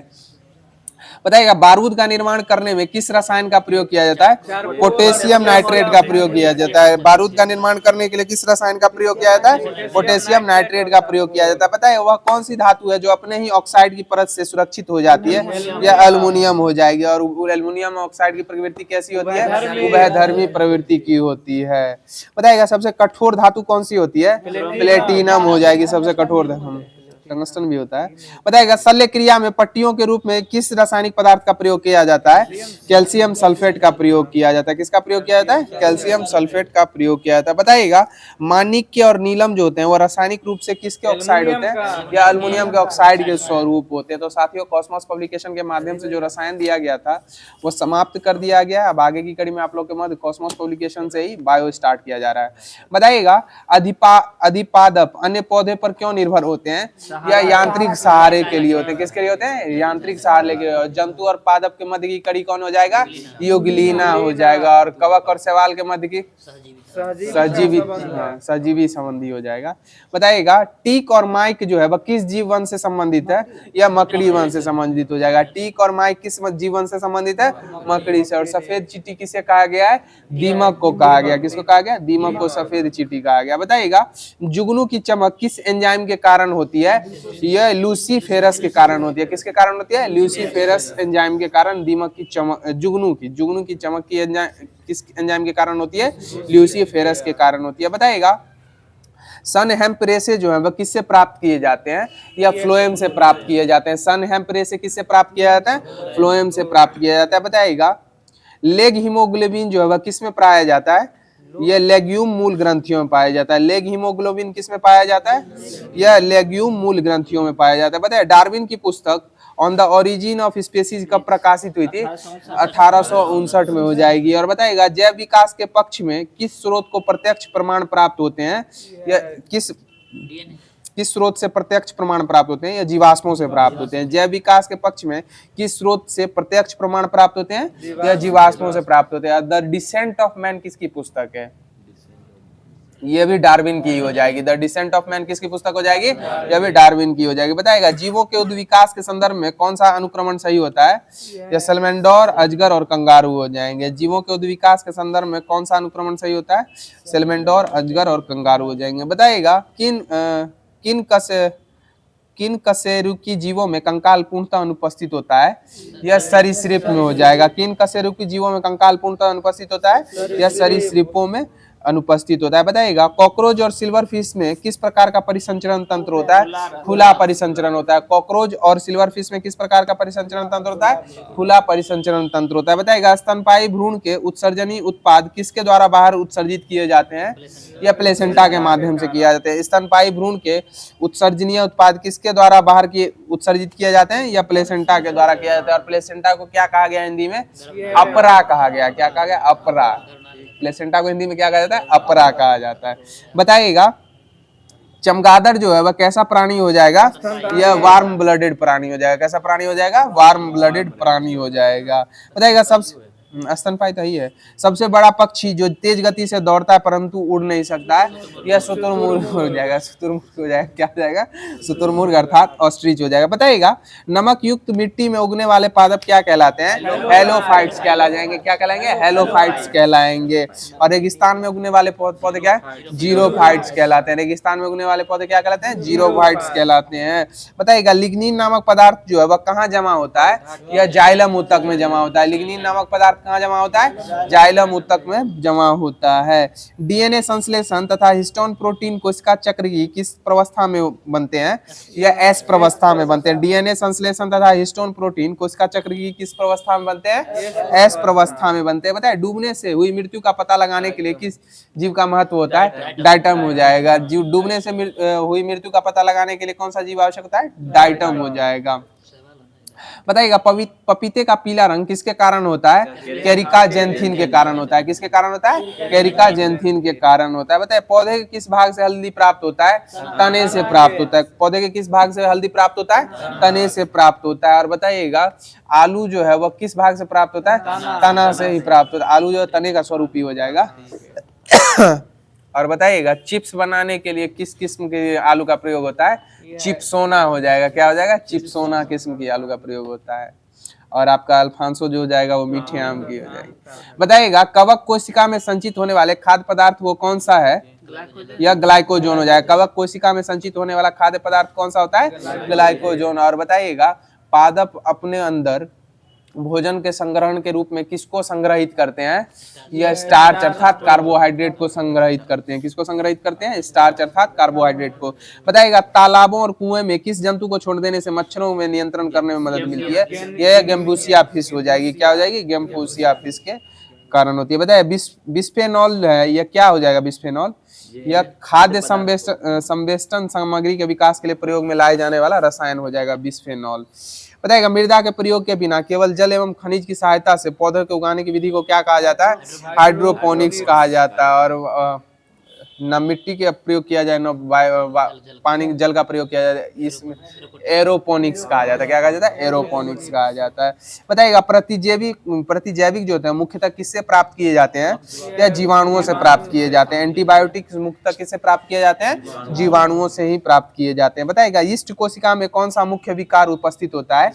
बताइएगा बारूद का निर्माण करने में किस रसायन का प्रयोग किया जाता है? पोटेशियम नाइट्रेट का प्रयोग किया जाता है। बारूद का निर्माण करने के लिए किस रसायन का प्रयोग किया जाता है? पोटेशियम नाइट्रेट का प्रयोग किया जाता है। पता है वह कौन सी धातु है जो अपने ही ऑक्साइड की परत से सुरक्षित हो जाती है? यह एल्युमिनियम हो जाएगी। और एल्युमिनियम ऑक्साइड की प्रवृत्ति कैसी होती है? उभयधर्मी प्रवृत्ति की होती है। बताइएगा सबसे कठोर धातु कौन सी होती है? प्लेटिनम हो जाएगी सबसे कठोर धातु। टंगस्टन भी होता है। बताइएगा शल्य क्रिया में पट्टियों के रूप में किस रासायनिक पदार्थ का प्रयोग किया जाता है? कैल्शियम सल्फेट का प्रयोग किया जाता है। किसका प्रयोग किया जाता है? कैल्शियम सल्फेट का प्रयोग किया जाता है। बताइएगा माणिक्य और नीलम जो होते हैं वो रासायनिक रूप से किसके ऑक्साइड होते हैं? या एल्युमिनियम के ऑक्साइड के स्वरूप होते हैं। तो साथियों कॉस्मोस पब्लिकेशन के माध्यम से जो रसायन दिया गया था वो समाप्त कर दिया गया। अब आगे की कड़ी में आप लोग के मध्य कॉस्मोस पब्लिकेशन से ही बायो स्टार्ट किया जा रहा है। बताइएगा अधिपादप अन्य पौधे पर क्यों निर्भर होते हैं? या यांत्रिक सहारे के लिए होते हैं। किसके लिए होते हैं? यांत्रिक सहारे के लिए। जंतु और पादप के मध्य की कड़ी कौन हो जाएगा? यूग्लिना हो जाएगा। और कवक और शैवाल के मध्य की सजीवी संबंधी हो जाएगा। बताइएगा टीक और माइक जो है वह किस जीव वंश से संबंधित है? या मकड़ी वंश से संबंधित हो जाएगा। टीक और माइक किस जीव वंश से संबंधित है? मकड़ी से। और सफेद चींटी किसे कहा गया है? दीमक को कहा गया। किसको कहा गया? दीमक को सफेद चींटी कहा गया। बताइएगा जुगनू की चमक किस एंजाइम के कारण होती है? यह लूसीफेरस के कारण होती है। किसके कारण होती है? लूसीफेरस एंजाइम के कारण दीमक की चमक जुगनू की चमक की एंजाइम किस एंजाइम के कारण होती है? लूसीफेरस के कारण होती है। बताइएगा सन हेम्प्रेसे जो है वह किससे प्राप्त किए जाते हैं? या फ्लोएम से प्राप्त किए जाते हैं। सन हेम्प्रेसे किससे प्राप्त किया जाता है? फ्लोएम से प्राप्त किया जाता है। बताइएगा लेग हीमोग्लोबिन जो है वह किस में पाया जाता है? यह लेग्यूम मूल ग्रंथियों में पाया जाता है। लेग हीमोग्लोबिन किस में पाया जाता है? यह लेग्यूम मूल ग्रंथियों में पाया जाता है। बताइए डार्विन की पुस्तक on the origin of species कब प्रकाशित हुई थी? 1859 में हो जाएगी। और बताइएगा जैव विकास के पक्ष में किस स्रोत को प्रत्यक्ष प्रमाण प्राप्त होते हैं? या किस स्रोत से प्रत्यक्ष प्रमाण प्राप्त होते हैं? या जीवाश्मों से प्राप्त होते हैं। जैव विकास के पक्ष में किस स्रोत से प्रत्यक्ष प्रमाण प्राप्त होते हैं? या जीवाश्मों से प्राप्त होते हैं। द डिसेंट ऑफ मैन किसकी पुस्तक है? ये भी डार्विन की हो जाएगी। द डिसेंट ऑफ मैन किसकी पुस्तक हो जाएगी? यह भी डार्विन की हो जाएगी। बताएगा जीवों के उद्विकास के संदर्भ में कौन सा अनुक्रमण सही होता है? या सैलमेंडर, अजगर और कंगारू हो जाएंगे। जीवों के उद्विकास के संदर्भ में कौन सा अनुक्रमण सही होता है? सैलमेंडर, अजगर और कंगारू हो जाएंगे। बताइएगा किन कशेरुकी जीवों में कंकाल पूर्णतः अनुपस्थित होता है? यह सरीसृप में हो जाएगा। किन कशेरुकी जीवों में कंकाल पूर्णतः अनुपस्थित होता है? यह सरीसृपों में अनुपस्थित होता है। बताइएगा कॉकरोच और सिल्वर फिश में किस प्रकार का परिसंचरण तंत्र होता है? खुला परिसंचरण होता है। कॉकरोच और सिल्वर फिश में किस प्रकार का परिसंचरण तंत्र होता है? खुला परिसंचरण तंत्र होता है। बताइएगा स्तनपायी भ्रूण के उत्सर्जनी उत्पाद किसके द्वारा बाहर उत्सर्जित किए जाते हैं? या प्लेसेंटा के माध्यम से किया जाते हैं। स्तनपायी भ्रूण के उत्सर्जनीय उत्पाद किसके द्वारा बाहर किए उत्सर्जित किए जाते हैं? या प्लेसेंटा के द्वारा किया जाता है। और प्लेसेंटा को क्या कहा गया हिंदी में? अपरा कहा गया। क्या कहा गया? अपरा। प्लेसेंटा को हिंदी में क्या कहा जाता है? अपरा कहा जाता है। बताइएगा चमगादड़ जो है वह कैसा प्राणी हो जाएगा? यह वार्म ब्लडेड प्राणी हो जाएगा। कैसा प्राणी हो जाएगा? वार्म ब्लडेड प्राणी हो जाएगा। बताइएगा सबसे स्तनपायी तो ही है। सबसे बड़ा पक्षी जो तेज गति से दौड़ता है परंतु उड़ नहीं सकता है? यह शुतुरमुर्ग हो जाएगा। शुतुरमुर्ग हो जाएगा। क्या हो जाएगा? शुतुरमुर्ग अर्थात ऑस्ट्रिच हो जाएगा। बताइएगा नमक युक्त मिट्टी में उगने वाले पादप क्या कहलाते हैं? हेलोफाइट्स कहला जाएंगे। क्या कहलाएंगे? हेलोफाइट्स कहलाएंगे। और रेगिस्तान में उगने वाले पौधे क्या है? जीरोफाइट्स कहलाते हैं। रेगिस्तान में उगने वाले पौधे क्या कहलाते हैं? जीरोफाइट्स कहलाते हैं। बताइएगा लिग्निन नामक पदार्थ जो है वह कहाँ जमा होता है? यह जाइलम ऊतक में जमा होता है। लिग्निन नामक पदार्थ कहाँ जमा होता है? जाइलम ऊतक में जमा होता है। डीएनए संश्लेषण तथा हिस्टोन प्रोटीन कोशिका चक्र की किस प्रवस्था में बनते हैं? यह एस प्रवस्था में बनते हैं। डीएनए संश्लेषण तथा हिस्टोन प्रोटीन कोशिका चक्र की किस प्रवस्था में बनते हैं? एस प्रवस्था में बनते हैं। बताए डूबने से हुई मृत्यु का पता लगाने के लिए किस जीव का महत्व होता है? डाइटम हो जाएगा। जीव डूबने से हुई मृत्यु का पता लगाने के लिए कौन सा जीव आवश्यक होता है? डाइटम हो जाएगा। बताइएगा पपीते का पीला रंग किसके कारण होता है? कैरिका जेंथिन के कारण होता है। किसके कारण होता है? कैरिका जेंथिन के कारण होता है। बताइए पौधे के किस भाग से हल्दी प्राप्त होता है? तने से प्राप्त होता है। पौधे के किस भाग से हल्दी प्राप्त होता है? तने से प्राप्त होता है। और बताइएगा आलू जो है वह किस भाग से प्राप्त होता है? तना से ही प्राप्त होता है। आलू जो है तने का स्वरूप ही हो जाएगा। और बताइएगा चिप्स बनाने के लिए किस किस्म के आलू का प्रयोग होता है? चिप्सोना हो जाएगा। क्या हो जाएगा? चिप्सोना किस्म की आलू का प्रयोग होता है। और आपका अल्फांसो जो हो जाएगा वो मीठे आम की हो जाएगी। बताइएगा कवक कोशिका में संचित होने वाले खाद्य पदार्थ वो कौन सा है? यह ग्लाइकोजोन हो जाएगा। कवक कोशिका में संचित होने वाला खाद्य पदार्थ कौन सा होता है? ग्लाइकोजोन। और बताइएगा पादप अपने अंदर भोजन के संग्रहण के रूप में किसको संग्रहित करते हैं? यह स्टार्च अर्थात कार्बोहाइड्रेट को संग्रहित करते हैं। किसको संग्रहित करते हैं? स्टार्च अर्थात कार्बोहाइड्रेट को। बताइएगा तालाबों और कुएं में किस जंतु को छोड़ देने से मच्छरों में नियंत्रण करने में मदद मिलती है? यह गेम्बूसिया फिश हो जाएगी। क्या हो जाएगी? गेम्बूसिया फिश के कारण होती है। बताइए बिस्फेनॉल है, यह क्या हो जाएगा? बिस्फेनॉल यह खाद्य संवेष्टन सामग्री के विकास के लिए प्रयोग में लाए जाने वाला रसायन हो जाएगा बिस्फेनॉल। बताइएगा मृदा के प्रयोग के बिना केवल जल एवं खनिज की सहायता से पौधों के उगाने की विधि को क्या कहा जाता है? हाइड्रोपोनिक्स कहा जाता है। और न मिट्टी का प्रयोग किया जाए, न पानी जल का प्रयोग किया जाए, इसमें एरोपोनिक्स कहा जाता है। क्या कहा जाता है? एरोपोनिक्स कहा जाता है। बताइएगा प्रतिजैविक जो होते हैं मुख्यतः किससे प्राप्त किए जाते हैं? या जीवाणुओं से प्राप्त किए जाते हैं। एंटीबायोटिक्स मुख्यतः किससे प्राप्त किए जाते हैं? जीवाणुओं से ही प्राप्त किए जाते हैं। बताइएगा यीस्ट कोशिका में कौन सा मुख्य विकार उपस्थित होता है?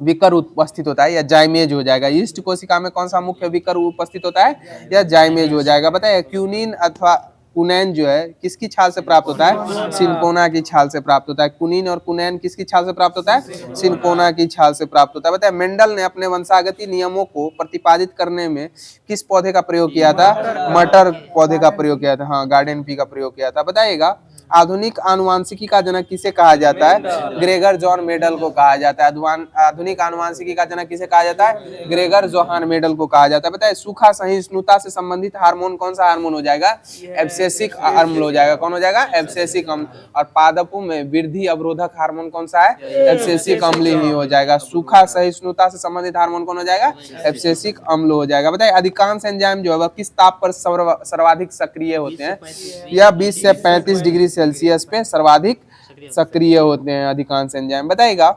विकर उपस्थित होता है या जाइमेज हो जाएगा। यीस्ट कोशिका में कौन सा मुख्य विकर उपस्थित होता है? या जाइमेज हो जाएगा। बताइए क्यूनिन अथवा कुनैन जो है किसकी छाल से प्राप्त होता है? सिनकोना की छाल से प्राप्त होता है। कुनिन और कुनैन किसकी छाल से प्राप्त होता है? सिनकोना की छाल से प्राप्त होता है। बताइए मेंडल ने अपने वंशागति नियमों को प्रतिपादित करने में किस पौधे का प्रयोग किया था? मटर पौधे का प्रयोग किया था। हाँ, गार्डन पी का प्रयोग किया था। बताइएगा आधुनिक आनुवांशिकी का जनक किसे कहा जाता है? ग्रेगर जॉन मेडल को कहा जाता है। आधुनिक आनुवांशिकी का जनक किसे कहा जाता है? ग्रेगर जोहान मेडल को कहा जाता है। बताइए सूखा सहिष्णुता से संबंधित हार्मोन कौन सा हार्मोन हो जाएगा? एब्सेसिक अम्ल हो जाएगा। कौन हो जाएगा? एब्सेसिक अम्ल। और पादपों में वृद्धि अवरोधक हार्मोन कौन सा है? एब्सेसिक अम्ल ही हो जाएगा। सूखा सहिष्णुता से संबंधित हार्मोन कौन हो जाएगा? एब्सेसिक अम्ल हो जाएगा। बताइए अधिकांश एंजाइम जो है वह किस ताप पर सर्वाधिक सक्रिय होते हैं? यह 20 से 35 डिग्री सेल्सियस पे सर्वाधिक सक्रिय होते हैं अधिकांश एंजाइम। बताइएगा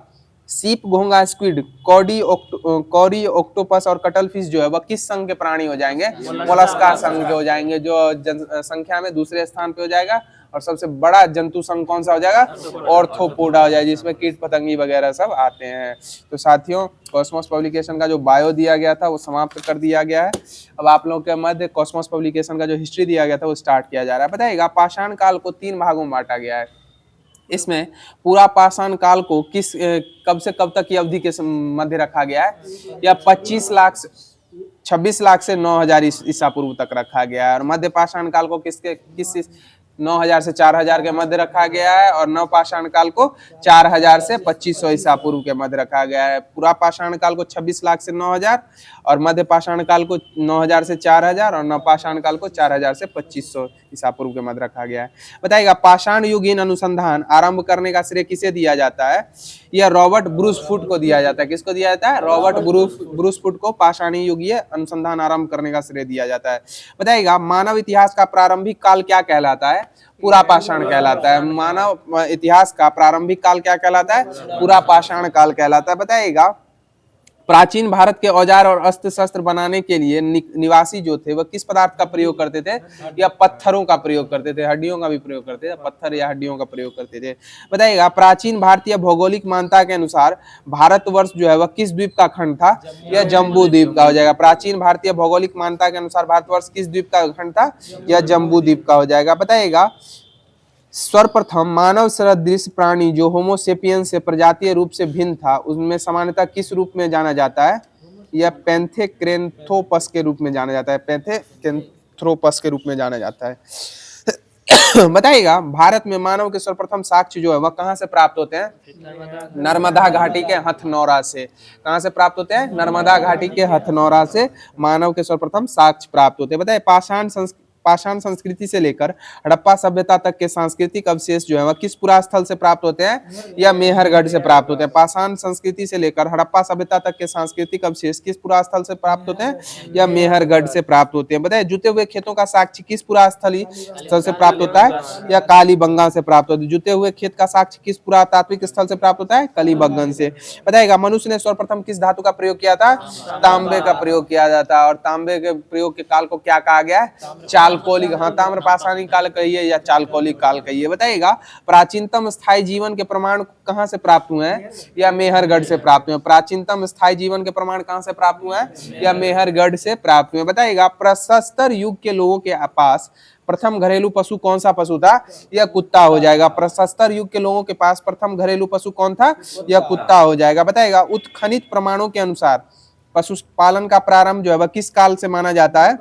सीप, घोंगा, स्क्विड, कौड़ी, ऑक्टोपस और कटल फिश जो है वह किस संघ के प्राणी हो जाएंगे? मोलस्का संघ के हो जाएंगे, जो संख्या में दूसरे स्थान पे हो जाएगा। और सबसे बड़ा जंतु संघ कौन सा हो जाएगा? ऑर्थोपोडा हो जाएगा, जिसमें कीट पतंगी वगैरह सब आते हैं। तो साथियों कॉस्मोस पब्लिकेशन का जो बायो दिया गया था वो समाप्त कर दिया गया है। अब आप लोगों के मध्य कॉस्मोस पब्लिकेशन का जो हिस्ट्री दिया गया था वो स्टार्ट किया जा रहा है। बताइएगा पाषाण काल को 3 भागों में बांटा गया है। इसमें पूरा पाषाण काल को कब से कब तक की अवधि के मध्य रखा गया है? या 26 लाख से 9,000 ईसा पूर्व तक रखा गया है। और मध्य पाषाण काल को किस 9,000 से 4,000 के मध्य रखा गया है। और नव पाषाण काल को 4,000 से 2,500 ईसा पूर्व के मध्य रखा गया है। पूरा पाषाण काल को 26 लाख से 9,000 और मध्य पाषाण काल को 9,000 से 4,000 और नव पाषाण काल को 4,000 से 2,500 ईसा पूर्व के मध्य रखा गया है। बताइएगा पाषाण युगीन अनुसंधान आरंभ करने का श्रेय किसे दिया जाता है? यह रॉबर्ट ब्रूस फुट को दिया जाता है। किसको दिया जाता है? रॉबर्ट ब्रूस फुट को पाषाणी युगीय अनुसंधान आरंभ करने का श्रेय दिया जाता है। बताइएगा मानव इतिहास का प्रारंभिक काल क्या कहलाता है? पूरा पाषाण कहलाता है। मानव इतिहास का प्रारंभिक काल क्या कहलाता है? पूरा पाषाण काल कहलाता है। बताइएगा प्राचीन भारत के औजार और अस्त्र शस्त्र बनाने के लिए निवासी जो थे वह किस पदार्थ का प्रयोग करते थे? या पत्थरों का प्रयोग करते थे। हड्डियों का भी प्रयोग करते थे, पत्थर या हड्डियों का प्रयोग करते थे। बताइएगा प्राचीन भारतीय भौगोलिक मान्यता के अनुसार भारतवर्ष जो है वह किस द्वीप का खंड था? यह जम्बू द्वीप का हो जाएगा। प्राचीन भारतीय भौगोलिक मान्यता के अनुसार भारतवर्ष किस द्वीप का खंड था? यह जम्बू द्वीप का हो जाएगा। बताइएगा सर्वप्रथम मानव सदृश प्राणी जो होमोसेपियन से प्रजातीय रूप से भिन्न था उसमें सामान्यतः किस रूप में जाना जाता है? यह पैंथेकेंथ्रोपस के रूप में जाना जाता है। पैंथेकेंथ्रोपस के रूप में जाना जाता है। बताइएगा भारत में मानव के सर्वप्रथम साक्ष्य जो है वह कहाँ से प्राप्त होते हैं? नर्मदा घाटी के हथनौरा से। कहाँ से प्राप्त होते हैं? नर्मदा घाटी के हथनौरा से मानव के सर्वप्रथम साक्ष्य प्राप्त होते हैं। बताइए पाषाण संस्कृति से लेकर हड़प्पा सभ्यता तक के सांस्कृतिक अवशेष जो है वह किस पुरास्थल से प्राप्त होते हैं? या मेहरगढ़ से प्राप्त होते हैं। पाषाण संस्कृति से लेकर हड़प्पा सभ्यता तक के सांस्कृतिक अवशेष किस पुरास्थल से प्राप्त होते हैं? या मेहरगढ़ से प्राप्त होते हैं। बताइए जुते हुए खेतों का साक्ष्य किस पुरास्थलीय स्थल से प्राप्त होता है? या कालीबंगा से प्राप्त होता है। जुते हुए खेत का साक्ष्य किस पुरातात्विक स्थल से प्राप्त होता है? कलीबंगन से। बताइएगा मनुष्य ने सर्वप्रथम किस धातु का प्रयोग किया था? तांबे का प्रयोग किया जाता है। और तांबे के प्रयोग के काल को क्या कहा गया है? चाल चालकोलिक, हाँ ताम्रपाषाणी काल कहिए या चालकोलिक काल कहिए। बताइएगा प्राचीनतम स्थायी जीवन के प्रमाण कहाँ से प्राप्त हुए हैं या मेहरगढ़ से प्राप्त हुए हैं। प्राचीनतम स्थायी जीवन के प्रमाण कहाँ से प्राप्त हुए हैं या मेहरगढ़ से प्राप्त हुए। बताइएगा प्रशस्तर युग के लोगों के पास प्रथम घरेलू पशु कौन सा पशु था, यह कुत्ता हो जाएगा। प्रशस्तर युग के लोगों के पास प्रथम घरेलू पशु कौन था, यह कुत्ता हो जाएगा। बताइएगा उत्खनित प्रमाणों के अनुसार पशुपालन का प्रारंभ जो है वह किस काल से माना जाता है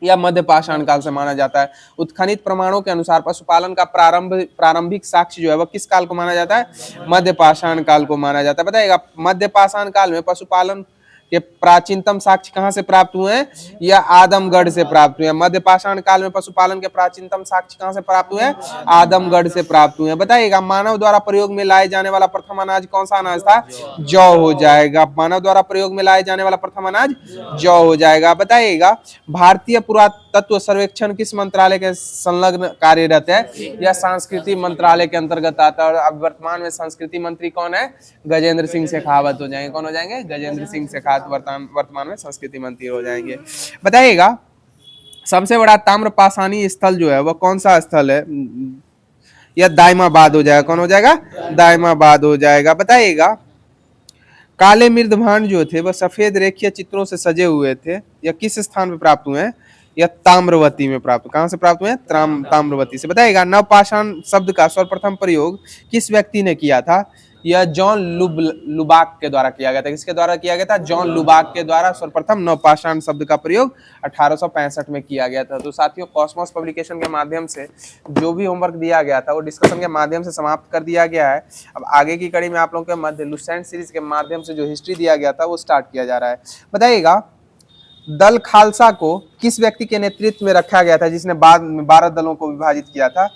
या मध्य पाषाण काल से माना जाता है। उत्खनित प्रमाणों के अनुसार पशुपालन का प्रारंभिक साक्ष्य जो है वह किस काल को माना जाता है, मध्य पाषाण काल को माना जाता है। बताइएगा मध्य पाषाण काल में पशुपालन के प्राचीनतम साक्ष्य कहां से प्राप्त हुए हैं या आदमगढ़ से प्राप्त हुए हैं। मध्य पाषाण काल में पशुपालन के प्राचीनतम साक्ष्य कहां से प्राप्त हुए हैं, आदमगढ़ से प्राप्त हुए हैं। बताइएगा मानव द्वारा प्रयोग में लाए जाने वाला प्रथम अनाज कौन सा अनाज था, जौ हो जाएगा। मानव द्वारा प्रयोग में लाए जाने वाला प्रथम अनाज जौ हो जाएगा। बताइएगा भारतीय पुरातत्व सर्वेक्षण किस मंत्रालय के संलग्न कार्यरत है या संस्कृति मंत्रालय के अंतर्गत आता है। और अब वर्तमान में संस्कृति मंत्री कौन है, गजेंद्र सिंह शेखावत हो जाएंगे। कौन हो जाएंगे, गजेंद्र सिंह शेखावत वर्तमान में संस्कृति मंत्री हो जाएंगे। बताइएगा सबसे बड़ा ताम्रपाषाणी स्थल जो है वह कौन सा स्थल है, यह दायमाबाद हो जाएगा। कौन हो जाएगा, दायमाबाद हो जाएगा। बताइएगा काले मृदभांड जो थे वह सफेद रेखीय चित्रों से सजे हुए थे, यह किस स्थान में प्राप्त हुए हैं, यह ताम्रवती में प्राप्त। कहां से प्राप्त हुए हैं, ताम्रवती से। बताइएगा नवपाषाण शब्द का सर्वप्रथम प्रयोग किस व्यक्ति ने किया था, यह जॉन लुबाक के द्वारा किया गया था। किसके द्वारा किया गया था, जॉन लुबाक के द्वारा सर्वप्रथम नवपाषाण शब्द का प्रयोग 1865 में किया गया था। तो साथियों कॉस्मोस पब्लिकेशन के माध्यम से जो भी होमवर्क दिया गया था वो डिस्कशन के माध्यम से समाप्त कर दिया गया है। अब आगे की कड़ी में आप लोगों के मध्य लुसेंट सीरीज के माध्यम से जो हिस्ट्री दिया गया था वो स्टार्ट किया जा रहा है। बताइएगा दल खालसा को किस व्यक्ति के नेतृत्व में रखा गया था जिसने बाद में 12 दलों को विभाजित किया था,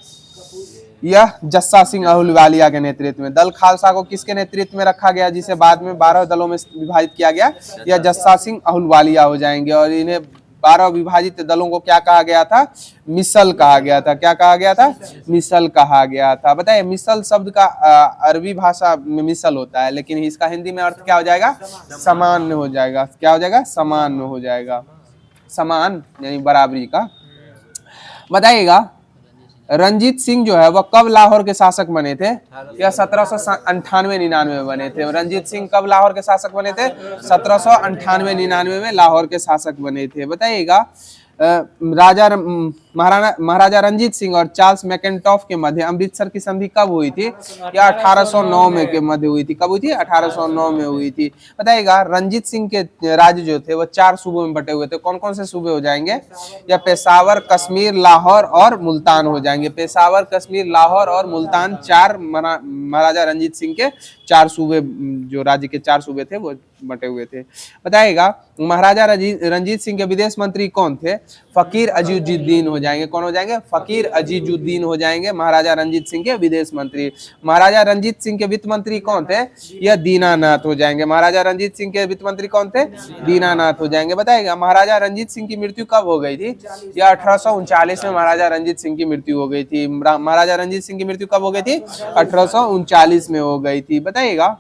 यह जस्सा सिंह अहलूवालिया के नेतृत्व में। दल खालसा को किसके नेतृत्व में रखा गया जिसे बाद में 12 दलों में विभाजित किया गया, यह जस्सा सिंह अहलूवालिया हो जाएंगे। और इन्हें 12 विभाजित दलों को क्या कहा गया था, मिसल कहा गया था। क्या कहा गया था, मिसल कहा गया था। बताइए मिसल शब्द का अरबी भाषा में मिसल होता है, लेकिन इसका हिंदी में अर्थ क्या हो जाएगा, सामान्य हो जाएगा। क्या हो जाएगा, सामान्य हो जाएगा, समान यानी बराबरी का। बताइएगा रंजीत सिंह जो है वह कब लाहौर के शासक बने थे, या 1798-99 में बने थे। रंजीत सिंह कब लाहौर के शासक बने थे, 1798-99 में लाहौर के शासक बने थे। बताइएगा महाराजा रंजीत सिंह और चार्ल्स मैकेंटॉफ के मध्य अमृतसर की संधि कब हुई थी, या 1809 में के मध्य हुई थी। कब हुई थी, 1809 में हुई थी। बताइएगा रंजीत सिंह के राज्य जो थे वो 4 सूबों में बटे हुए थे। कौन कौन से सूबे हो जाएंगे, या पेशावर, कश्मीर, लाहौर और मुल्तान हो जाएंगे। पेशावर, कश्मीर, लाहौर और मुल्तान 4 महाराजा रंजीत सिंह के 4 सूबे, जो राज्य के 4 सूबे थे वो बटे हुए थे। बताइएगा महाराजा रंजीत सिंह के विदेश मंत्री कौन थे, फकीर अजीजुद्दीन हो जाएंगे। कौन हो जाएंगे, फकीर अजीजुद्दीन हो जाएंगे महाराजा रंजीत सिंह के विदेश मंत्री। महाराजा रंजीत सिंह के वित्त मंत्री कौन थे, यह दीनानाथ हो जाएंगे। महाराजा रंजीत सिंह के वित्त मंत्री कौन थे, दीनानाथ हो जाएंगे। बताइएगा महाराजा रंजीत सिंह की मृत्यु कब हो गई थी, यह 1839 में महाराजा रंजीत सिंह की मृत्यु हो गई थी। महाराजा रंजीत सिंह की मृत्यु कब हो गई थी, 1839 में हो गई थी। बताइएगा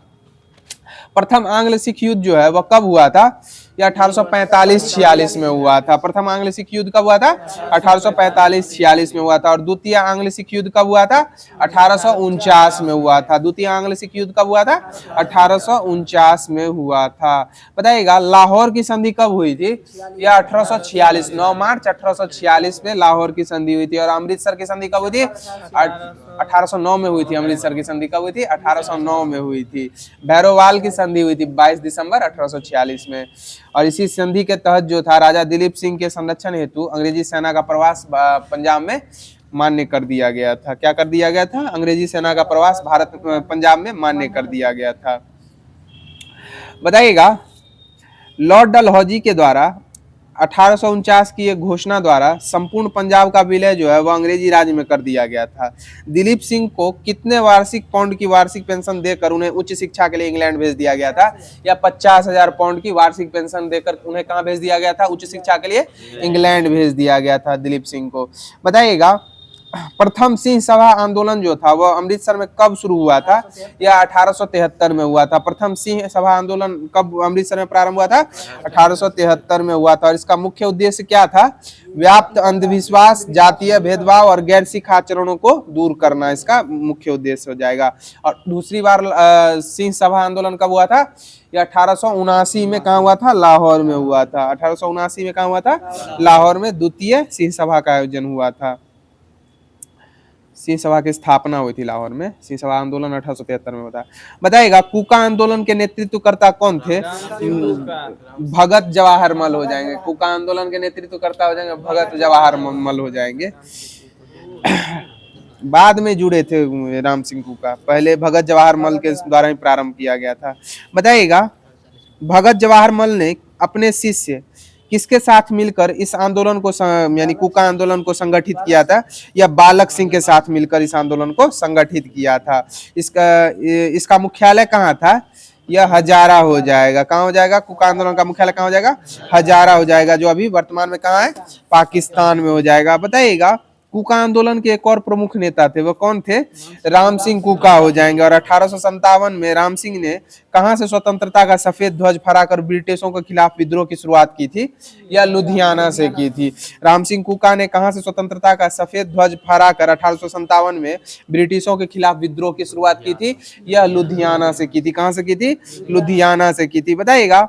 प्रथम आंग्ल सिख युद्ध जो है वह कब हुआ था, यह 1845-46 में हुआ था। प्रथम आंग्ल सिख युद्ध कब हुआ था, 1845-46 में हुआ था। और द्वितीय आंग्ल सिख युद्ध कब हुआ था, 1849 में हुआ था। द्वितीय आंग्ल सिख युद्ध कब हुआ था, 1849 में हुआ था। बताइएगा लाहौर की संधि कब हुई थी, यह 1846, 9 मार्च 1846 में लाहौर की संधि हुई थी। और अमृतसर की संधि कब हुई थी, 1809 में हुई थी। अमृतसर की संधि कब हुई थी, 1809 में हुई थी। भैरोवाल की संधि हुई थी 22 दिसंबर 1846 में। और इसी संधि के तहत जो था राजा दिलीप सिंह के संरक्षण हेतु अंग्रेजी सेना का प्रवास पंजाब में मान्य कर दिया गया था। क्या कर दिया गया था, अंग्रेजी सेना का प्रवास पंजाब में मान्य कर दिया गया था। बताइएगा लॉर्ड डलहौजी के द्वारा 1849 की एक घोषणा द्वारा संपूर्ण पंजाब का विलय जो है वह अंग्रेजी राज्य में कर दिया गया था। दिलीप सिंह को कितने वार्षिक पाउंड की वार्षिक पेंशन देकर उन्हें उच्च शिक्षा के लिए इंग्लैंड भेज दिया गया था, या 50,000 पाउंड की वार्षिक पेंशन देकर उन्हें कहाँ भेज दिया गया था, उच्च शिक्षा के लिए इंग्लैंड भेज दिया गया था दिलीप सिंह को। बताइएगा प्रथम सिंह सभा आंदोलन जो था वह अमृतसर में कब शुरू हुआ था? यह 1873 में हुआ था। प्रथम सिंह सभा आंदोलन कब अमृतसर में प्रारंभ हुआ था? 1873 में हुआ था। और इसका मुख्य उद्देश्य क्या था? व्याप्त अंधविश्वास, जातीय भेदभाव और गैर सिख आचरणों को दूर करना इसका मुख्य उद्देश्य हो जाएगा। और दूसरी बार सिंह सभा आंदोलन कब हुआ था? यह 1879 में कहा हुआ था? लाहौर में हुआ था। 1879 में कहा हुआ था? लाहौर में द्वितीय सिंह सभा का आयोजन हुआ था। सिंह सभा की स्थापना हुई थी लाहौर में। सिंह सभा आंदोलन 1873 में होता है। बताइएगा कुका आंदोलन के नेतृत्वकर्ता कौन थे? भगत जवाहर मल हो जाएंगे। कुका आंदोलन के नेतृत्वकर्ता हो जाएंगे भगत जवाहर मल हो जाएंगे। बाद में जुड़े थे राम सिंह कुका, पहले भगत जवाहर मल के द्वारा ही प्रारंभ किया गया था। बताइएगा भगत जवाहर मल ने अपने शिष्य किसके साथ मिलकर इस आंदोलन को यानी कुका आंदोलन को संगठित किया था? या बालक सिंह के साथ मिलकर इस आंदोलन को संगठित किया था। इसका मुख्यालय कहाँ था? यह हजारा हो जाएगा। कहाँ हो जाएगा? कुका आंदोलन का मुख्यालय कहाँ हो जाएगा? हजारा हो जाएगा, जो अभी वर्तमान में कहाँ है? पाकिस्तान में हो जाएगा। बताइएगा कुका आंदोलन के एक और प्रमुख नेता थे, वो कौन थे? राम सिंह कुका हो जाएंगे। और 1857 में राम सिंह ने कहां से स्वतंत्रता का सफेद ध्वज फहराकर ब्रिटिशों के खिलाफ विद्रोह की शुरुआत की थी? या लुधियाना से की थी। राम सिंह कुका ने कहां से स्वतंत्रता का सफेद ध्वज फहराकर 1857 में ब्रिटिशों के खिलाफ विद्रोह की शुरुआत की थी? यह लुधियाना से की थी। कहां से की थी? लुधियाना से की थी। बताइएगा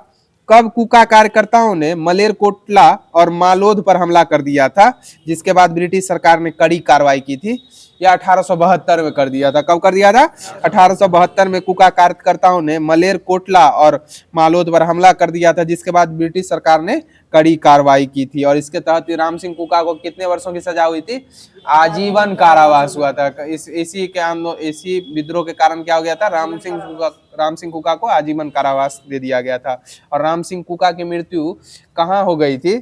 कब कुका कार्यकर्ताओं ने मलेरकोटला और मालोद पर हमला कर दिया था, जिसके बाद ब्रिटिश सरकार ने कड़ी कार्रवाई की थी? यह 1872 में कर दिया था। कब कर दिया था? 1872 में कुका कार्यकर्ताओं ने मलेरकोटला और मालोद पर हमला कर दिया था, जिसके बाद ब्रिटिश सरकार ने कड़ी कार्रवाई की थी। और इसके तहत राम सिंह कुका को कितने वर्षों की सजा हुई थी? आजीवन कारावास हुआ था। इसी विद्रोह के कारण क्या हो गया था? राम सिंह कुका को आजीवन कारावास दे दिया गया था। और राम सिंह कुका की मृत्यु कहाँ हो गई थी?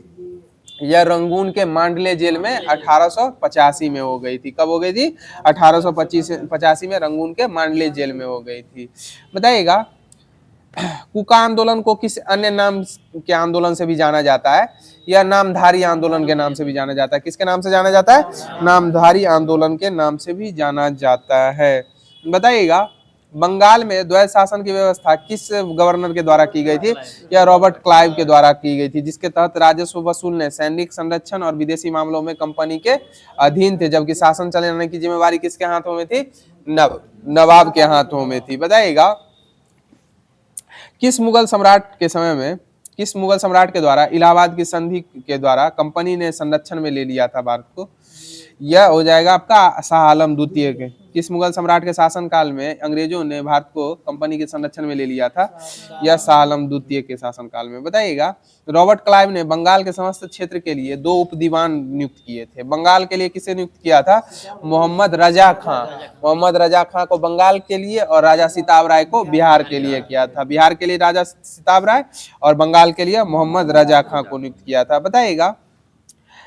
यह रंगून के मांडले जेल में 1885 में हो गई थी। कब हो गई थी? 1885 में रंगून के मांडले जेल में हो गई थी। बताइएगा कुका आंदोलन को किस अन्य नाम के आंदोलन से भी जाना जाता है? यह नामधारी आंदोलन के नाम से भी जाना जाता है। किसके नाम से जाना जाता है? नामधारी आंदोलन के नाम से भी जाना जाता है। बताइएगा बंगाल में द्वैध शासन की व्यवस्था किस गवर्नर के द्वारा की गई थी? यह रॉबर्ट क्लाइव के द्वारा की गई थी, जिसके तहत राजस्व वसूलने, सैनिक संरक्षण और विदेशी मामलों में कंपनी के अधीन थे, जबकि शासन चलाने की जिम्मेवारी किसके हाथों में थी? नवाब के हाथों में थी। बताइएगा किस मुगल सम्राट के द्वारा इलाहाबाद की संधि के द्वारा कंपनी ने संरक्षण में ले लिया था भारत को? यह हो जाएगा आपका शाह आलम द्वितीय के। किस मुगल सम्राट के शासनकाल में अंग्रेजों ने भारत को कंपनी के संरक्षण में ले लिया था? यह शाह आलम द्वितीय के शासनकाल में। बताइएगा रॉबर्ट क्लाइव ने बंगाल के समस्त क्षेत्र के लिए 2 उप दीवान नियुक्त किए थे। बंगाल के लिए किसे नियुक्त किया था? मोहम्मद रजा खां को बंगाल के लिए और राजा सिताब राय को बिहार के लिए किया था। बिहार के लिए राजा सिताब राय और बंगाल के लिए मोहम्मद रजा खां को नियुक्त किया था। बताइएगा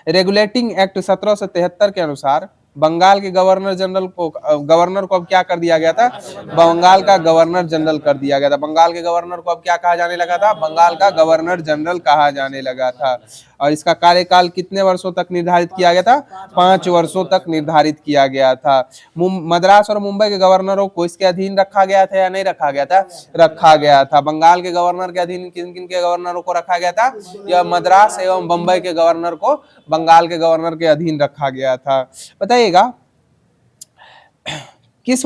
रेगुलेटिंग एक्ट 1773 के अनुसार बंगाल के गवर्नर को अब क्या कर दिया गया था? बंगाल का गवर्नर जनरल कर दिया गया था। बंगाल के गवर्नर को अब क्या कहा जाने लगा था? बंगाल का गवर्नर जनरल कहा जाने लगा था। और इसका कार्यकाल कितने वर्षों तक निर्धारित किया गया था? 5 वर्षों तक निर्धारित किया गया था। मद्रास और मुंबई के गवर्नरों को इसके अधीन रखा गया था या नहीं रखा गया था? रखा गया था। बंगाल के गवर्नर के अधीन किन किन के गवर्नरों को रखा गया था? यह मद्रास एवं बंबई के गवर्नर को बंगाल के गवर्नर के अधीन रखा गया था। बताइएगा किस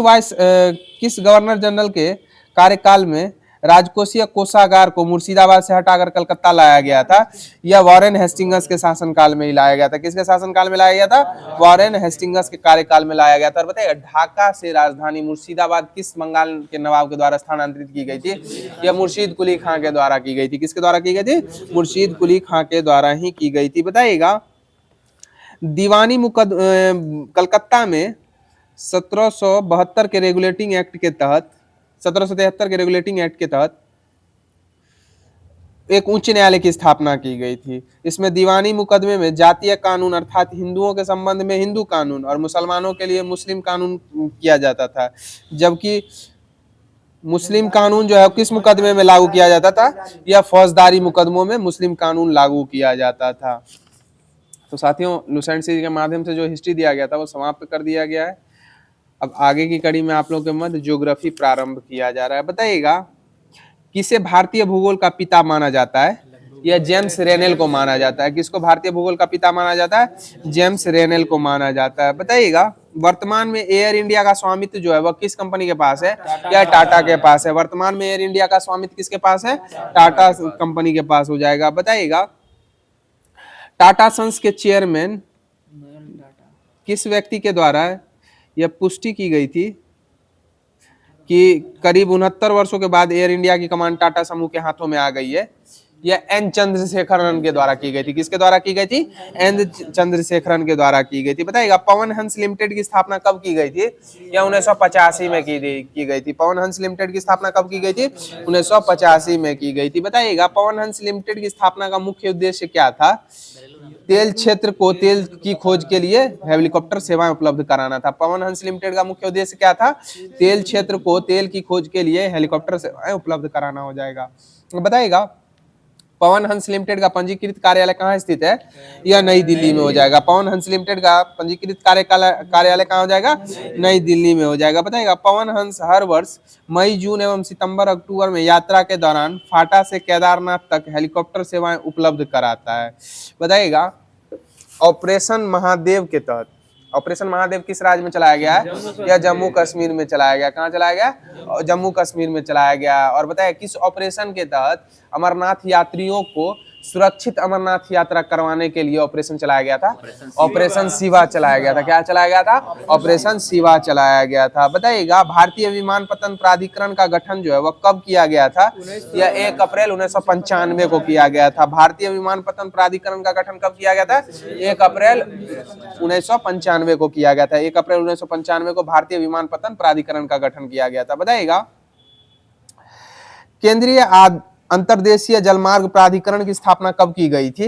गवर्नर जनरल के कार्यकाल में राजकोषीय कोषागार को मुर्शिदाबाद से हटाकर कलकत्ता लाया गया था? यह वॉरेन हेस्टिंग्स के शासनकाल में ही लाया गया था। किसके शासनकाल में लाया गया था? वॉरेन हेस्टिंग्स के कार्यकाल में लाया गया था। और बताइए ढाका से राजधानी मुर्शिदाबाद किस बंगाल के नवाब के द्वारा स्थानांतरित की गई थी? यह मुर्शीद कुली खां के द्वारा की गई थी। किसके द्वारा की गई थी? मुर्शीद कुली खां के द्वारा ही की गई थी। बताइएगा दीवानी कलकत्ता में 1772 के रेगुलेटिंग एक्ट के तहत 1773 के रेगुलेटिंग एक्ट के तहत एक उच्च न्यायालय की स्थापना की गई थी। इसमें दीवानी मुकदमे में जातीय कानून अर्थात हिंदुओं के संबंध में हिंदू कानून और मुसलमानों के लिए मुस्लिम कानून किया जाता था, जबकि मुस्लिम कानून जो है किस मुकदमे में लागू किया जाता था? यह फौजदारी मुकदमों में मुस्लिम कानून लागू किया जाता था। तो साथियों लुसेंट सीरीज के माध्यम से जो हिस्ट्री दिया गया था वो समाप्त कर दिया गया है। अब आगे की कड़ी में आप लोगों के मध्य ज्योग्राफी प्रारंभ किया जा रहा है। बताइएगा किसे भारतीय भूगोल का पिता माना जाता है? यह जेम्स रेनेल को माना जाता है। किसको भारतीय भूगोल का पिता माना जाता है? जेम्स रेनेल को माना जाता है। बताइएगा वर्तमान में एयर इंडिया का स्वामित्व जो है वह किस कंपनी के पास है? या टाटा के पास है। वर्तमान में एयर इंडिया का स्वामित्व किसके पास है? टाटा कंपनी के पास हो जाएगा। बताइएगा टाटा सन्स के चेयरमैन किस व्यक्ति के द्वारा यह पुष्टि की गई थी कि करीब 69 वर्षों के बाद एयर इंडिया की कमान टाटा समूह के हाथों में आ गई है? यह एन चंद्रशेखरन के द्वारा की गई थी। किसके द्वारा की गई थी? एन चंद्रशेखरन के द्वारा की गई थी। बताइएगा पवन हंस लिमिटेड की स्थापना कब की गई थी? यह 1985 में की गई थी। पवन हंस लिमिटेड की स्थापना कब की गई थी? 1985 में की गई थी। बताइएगा पवन हंस लिमिटेड की स्थापना का मुख्य उद्देश्य क्या था? तेल क्षेत्र को तेल की खोज के लिए हेलीकॉप्टर सेवाएं उपलब्ध कराना था। पवन हंस लिमिटेड का मुख्य उद्देश्य क्या था? तेल क्षेत्र को तेल की खोज के लिए हेलीकॉप्टर सेवाएं उपलब्ध कराना हो जाएगा। बताइएगा पवन हंस लिमिटेड का पंजीकृत कार्यालय कहाँ स्थित है? यह नई दिल्ली में हो जाएगा। पवन हंस लिमिटेड का पंजीकृत कार्यालय कहाँ हो जाएगा? नई दिल्ली में हो जाएगा। बताइएगा पवन हंस हर वर्ष मई, जून एवं सितंबर, अक्टूबर में यात्रा के दौरान फाटा से केदारनाथ तक हेलीकॉप्टर सेवाएं उपलब्ध कराता है। बताइएगा ऑपरेशन महादेव के तहत, ऑपरेशन महादेव किस राज्य में चलाया गया है? या जम्मू कश्मीर में चलाया गया। कहाँ चलाया गया? जम्मू कश्मीर में चलाया गया। और बताया किस ऑपरेशन के तहत अमरनाथ यात्रियों को सुरक्षित अमरनाथ यात्रा करवाने के लिए ऑपरेशन चलाया गया था? ऑपरेशन शिवा चलाया गया था। क्या चलाया गया था? ऑपरेशन शिवा चलाया गया था। बताइएगा भारतीय विमानपत्तन प्राधिकरण का गठन जो है वह कब किया गया था? यह 1 अप्रैल 1995 को किया गया था। भारतीय विमानपत्तन प्राधिकरण का गठन कब किया गया था? 1 अप्रैल 1995 को किया गया था। 1 अप्रैल 1995 को भारतीय विमानपत्तन प्राधिकरण का गठन किया गया था। बताइएगा केंद्रीय अंतर्देशीय जलमार्ग प्राधिकरण की स्थापना कब की गई थी?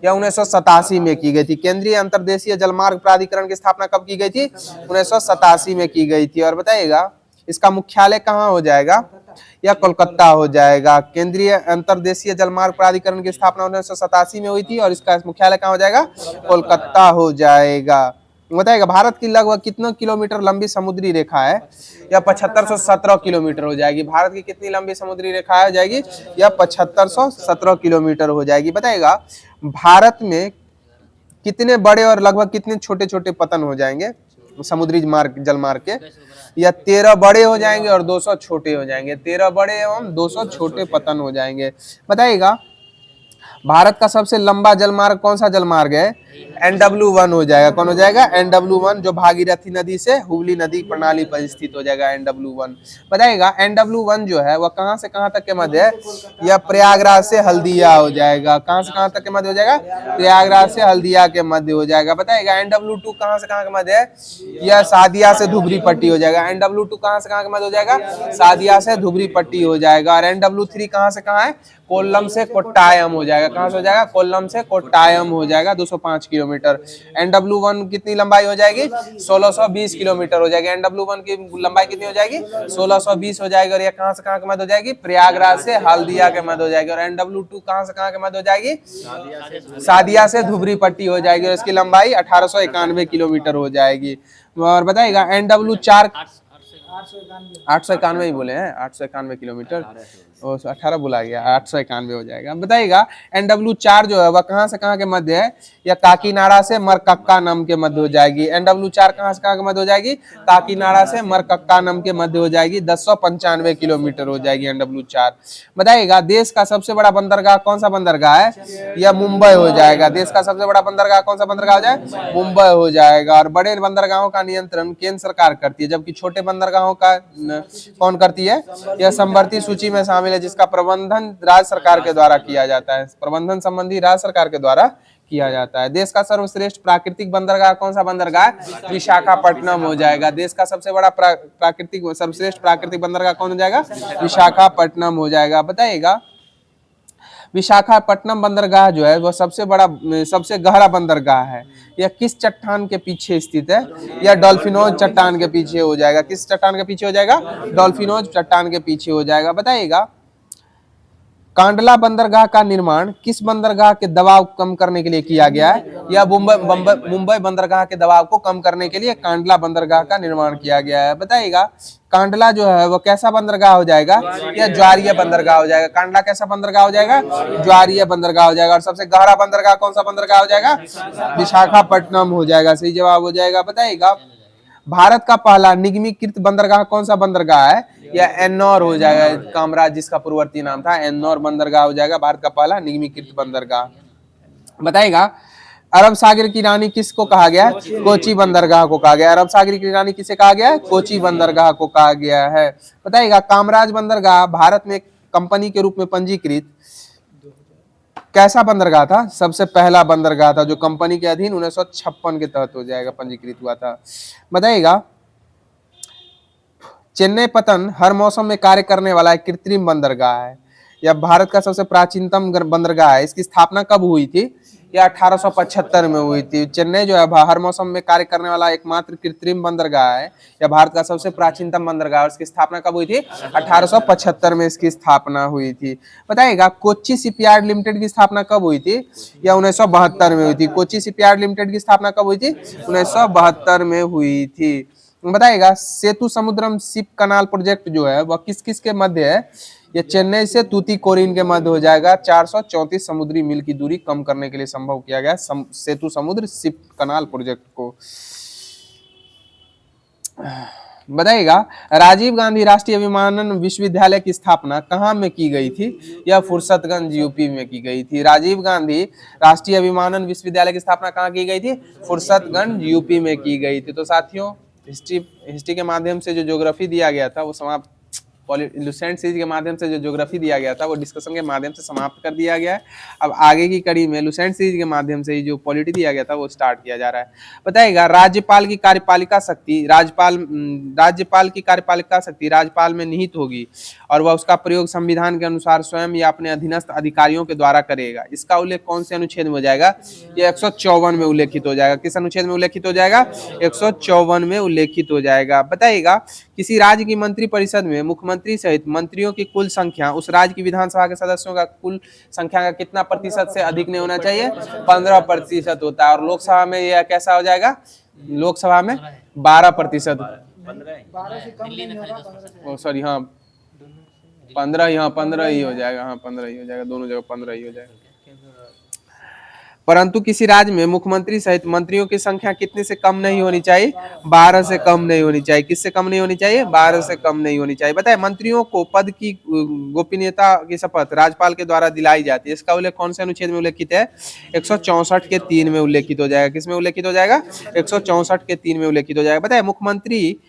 यह 1987 में की गई थी। केंद्रीय अंतर्देशीय जलमार्ग प्राधिकरण की स्थापना कब की गई थी? 1987 में की गई थी। और बताइएगा इसका मुख्यालय कहाँ हो जाएगा? यह कोलकाता हो जाएगा। केंद्रीय अंतर्देशीय जलमार्ग प्राधिकरण की स्थापना 1987 में हुई थी और इसका मुख्यालय कहाँ हो जाएगा? कोलकाता हो जाएगा। बताइएगा भारत की लगभग कितना किलोमीटर लंबी समुद्री रेखा है? यह 7517 किलोमीटर हो जाएगी। भारत की कितनी लंबी समुद्री रेखा हो जाएगी? यह 7517 किलोमीटर हो जाएगी। बताइएगा भारत में कितने बड़े और लगभग कितने छोटे छोटे पतन हो जाएंगे समुद्री मार्ग जलमार्ग के? या 13 बड़े हो जाएंगे और 200 छोटे हो जाएंगे। 13 बड़े एवं 200 छोटे पतन हो जाएंगे। बताइएगा भारत का सबसे लंबा जलमार्ग कौन सा जलमार्ग है? NW1 हो जाएगा। कौन हो जाएगा? NW1 जो भागीरथी नदी से हुगली नदी प्रणाली पर स्थित हो जाएगा। NW1 बताइएगा NW1 जो है वह कहां से कहां तक के मध्य है? यह प्रयागराज से हल्दिया हो जाएगा। कहां से कहां तक के मध्य हो जाएगा? प्रयागराज से हल्दिया के मध्य हो जाएगा। बताइएगा NW2 कहां से कहां के मध्य है? यह सादिया से धुबरी पट्टी हो जाएगा। NW2 कहां से कहां के मध्य हो जाएगा? सादिया से धुबरी पट्टी हो जाएगा। और NW3 कहां से कहां है? कोल्लम से कोट्टायम हो जाएगा। कहां से हो जाएगा? कोल्लम से कोट्टायम हो जाएगा 205 किलोमीटर। NW1 कितनी लंबाई हो जाएगी? 1620 किलोमीटर हो जाएगी। NW1 की लंबाई कितनी हो जाएगी? 1620 हो जाएगी। और ये कहां से कहां के मध्य हो जाएगी? प्रयागराज से हल्दिया के मध्य हो जाएगी। और NW2 कहां से कहां के मध्य हो जाएगी? सादिया से धुबरी पट्टी हो जाएगी और इसकी लंबाई 1891 किलोमीटर हो जाएगी। और बताइएगा NW4 891 ही बोले हैं, 891 किलोमीटर, 18 बोला गया, 891 हो जाएगा। बताइएगा NW4 जो है वह कहां से कहां के मध्य है? या काकीनाडा से मरकक्का नाम के मध्य हो जाएगी। NW4 कहां से कहां के मध्य हो जाएगी? काकीनाडा से मरकक्का नाम के मध्य हो जाएगी। 1095 किलोमीटर हो जाएगी NW4। बताइएगा देश का सबसे बड़ा बंदरगाह कौन सा बंदरगाह है? यह मुंबई हो जाएगा। देश का सबसे बड़ा बंदरगाह कौन सा बंदरगाह हो जाए? मुंबई हो जाएगा। और बड़े बंदरगाहों का नियंत्रण केंद्र सरकार करती है, जबकि छोटे बंदरगाहों का कौन करती है? यह समवर्ती सूची में शामिल है, जिसका प्रबंधन राज्य सरकार के द्वारा किया जाता है। प्रबंधन संबंधी राज्य सरकार के द्वारा किया जाता है। देश का सर्वश्रेष्ठ प्राकृतिक बंदरगाह कौन सा बंदरगाह? विशाखापट्टनम हो जाएगा। देश का सबसे बड़ा सर्वश्रेष्ठ प्राकृतिक बंदरगाह कौन हो जाएगा? विशाखापट्टनम हो जाएगा। बताइएगा विशाखापट्टनम बंदरगाह जो है वह सबसे बड़ा सबसे गहरा बंदरगाह है। यह किस चट्टान के पीछे स्थित है? यह डॉल्फिनोज चट्टान के पीछे हो जाएगा। किस चट्टान के पीछे हो जाएगा? डॉल्फिनोज चट्टान के पीछे हो जाएगा। बताइएगा कांडला बंदरगाह का निर्माण किस बंदरगाह के दबाव कम करने के लिए किया गया है? या मुंबई बंदरगाह के दबाव को कम करने के लिए कांडला बंदरगाह का निर्माण किया गया है। बताइएगा कांडला जो है वो कैसा बंदरगाह हो जाएगा? या ज्वारीय बंदरगाह हो जाएगा। कांडला कैसा बंदरगाह हो जाएगा? ज्वारीय बंदरगाह हो जाएगा। और सबसे गहरा बंदरगाह कौन सा बंदरगाह हो जाएगा? विशाखापट्टनम हो जाएगा। सही जवाब हो जाएगा। बताइएगा भारत का पहला निगमीकृत बंदरगाह कौन सा बंदरगाह है? या एन्नौर हो जाएगा। कामराज जिसका पूर्ववर्ती नाम था एन्नौर बंदरगाह हो जाएगा भारत का पहला निगमीकृत बंदरगाह। बताइएगा अरब सागर की रानी किसको कहा गया है? कोची बंदरगाह को कहा गया है। अरब सागर की रानी किसे कहा गया है? कोची बंदरगाह को कहा गया है। बताइएगा कामराज बंदरगाह भारत में कंपनी के रूप में पंजीकृत कैसा बंदरगाह था? सबसे पहला बंदरगाह था जो कंपनी के अधीन 1956 के तहत हो जाएगा पंजीकृत हुआ था। बताइएगा चेन्नई पतन हर मौसम में कार्य करने वाला एक कृत्रिम बंदरगाह है या भारत का सबसे प्राचीनतम बंदरगाह है। इसकी स्थापना कब हुई थी? या 1875 में हुई थी। चेन्नई जो है हर मौसम में कार्य करने वाला एकमात्र कृत्रिम बंदरगाह है या भारत का सबसे प्राचीनतम बंदरगाह है। इसकी स्थापना कब हुई थी? 1875 में इसकी स्थापना हुई थी। बताइएगा कोच्चि शिपयार्ड लिमिटेड की स्थापना कब हुई थी? या 1972 में हुई थी। कोच्चि शिपयार्ड लिमिटेड की स्थापना कब हुई थी? 1972 में हुई थी। बताइएगा सेतु समुद्रम शिप कनाल प्रोजेक्ट जो है वह किस किस के मध्य है? ये चेन्नई से तूतीकोरिन के मध्य हो जाएगा। 434 समुद्री मील की दूरी कम करने के लिए संभव किया गया सेतु समुद्र शिप कनाल प्रोजेक्ट को। बताइएगा राजीव गांधी राष्ट्रीय विमानन विश्वविद्यालय की स्थापना कहाँ में की गई थी? यह फुर्सतगंज यूपी में की गई थी। राजीव गांधी राष्ट्रीय विमानन विश्वविद्यालय की स्थापना कहाँ की गई थी? फुर्सतगंज यूपी में की गई थी। तो साथियों हिस्ट्री के माध्यम से जो ज्योग्राफी दिया गया था वो समाप्त, लुसेंट सीरीज के माध्यम से जो ज्योग्राफी दिया गया था वो डिस्कशन के माध्यम से समाप्त कर दिया गया है। अब आगे की कड़ी में लुसेंट सीरीज के माध्यम से ही जो पॉलिटी दिया गया था वो स्टार्ट किया जा रहा है। बताइएगा राज्यपाल की कार्यपालिका शक्ति राज्यपाल की कार्यपालिका शक्ति राज्यपाल में निहित होगी और वह उसका प्रयोग संविधान के अनुसार स्वयं या अपने अधीनस्थ अधिकारियों के द्वारा करेगा। इसका उल्लेख कौन से अनुच्छेद में हो जाएगा? ये 154 में उल्लेखित हो जाएगा। किस अनुच्छेद में उल्लेखित हो जाएगा? 154 में उल्लेखित हो जाएगा। बताइएगा किसी राज्य की मंत्री परिषद में मुख्यमंत्री सहित मंत्रियों की कुल संख्या उस राज्य की विधानसभा के सदस्यों का कुल संख्या का कितना प्रतिशत से अधिक नहीं होना चाहिए? 15% होता है। और लोकसभा में यह कैसा हो जाएगा? लोकसभा में 12%। 15 ही हो जाएगा। हाँ 15 ही हो जाएगा। दोनों जगह 15 ही हो जाएगा। परंतु किसी राज्य में मुख्यमंत्री सहित मंत्रियों की संख्या कितने से कम नहीं होनी चाहिए? 12 से कम नहीं होनी चाहिए। किससे कम नहीं होनी चाहिए? 12 से कम नहीं होनी चाहिए। बताए मंत्रियों को पद की गोपनीयता की शपथ राज्यपाल के द्वारा दिलाई जाती है। इसका उल्लेख कौन से अनुच्छेद में उल्लेखित है? 164 के 3 में उल्लेखित हो जाएगा। किसमें उल्लेखित हो जाएगा? 164 के 3 में उल्लेखित हो जाएगा। बताए मुख्यमंत्री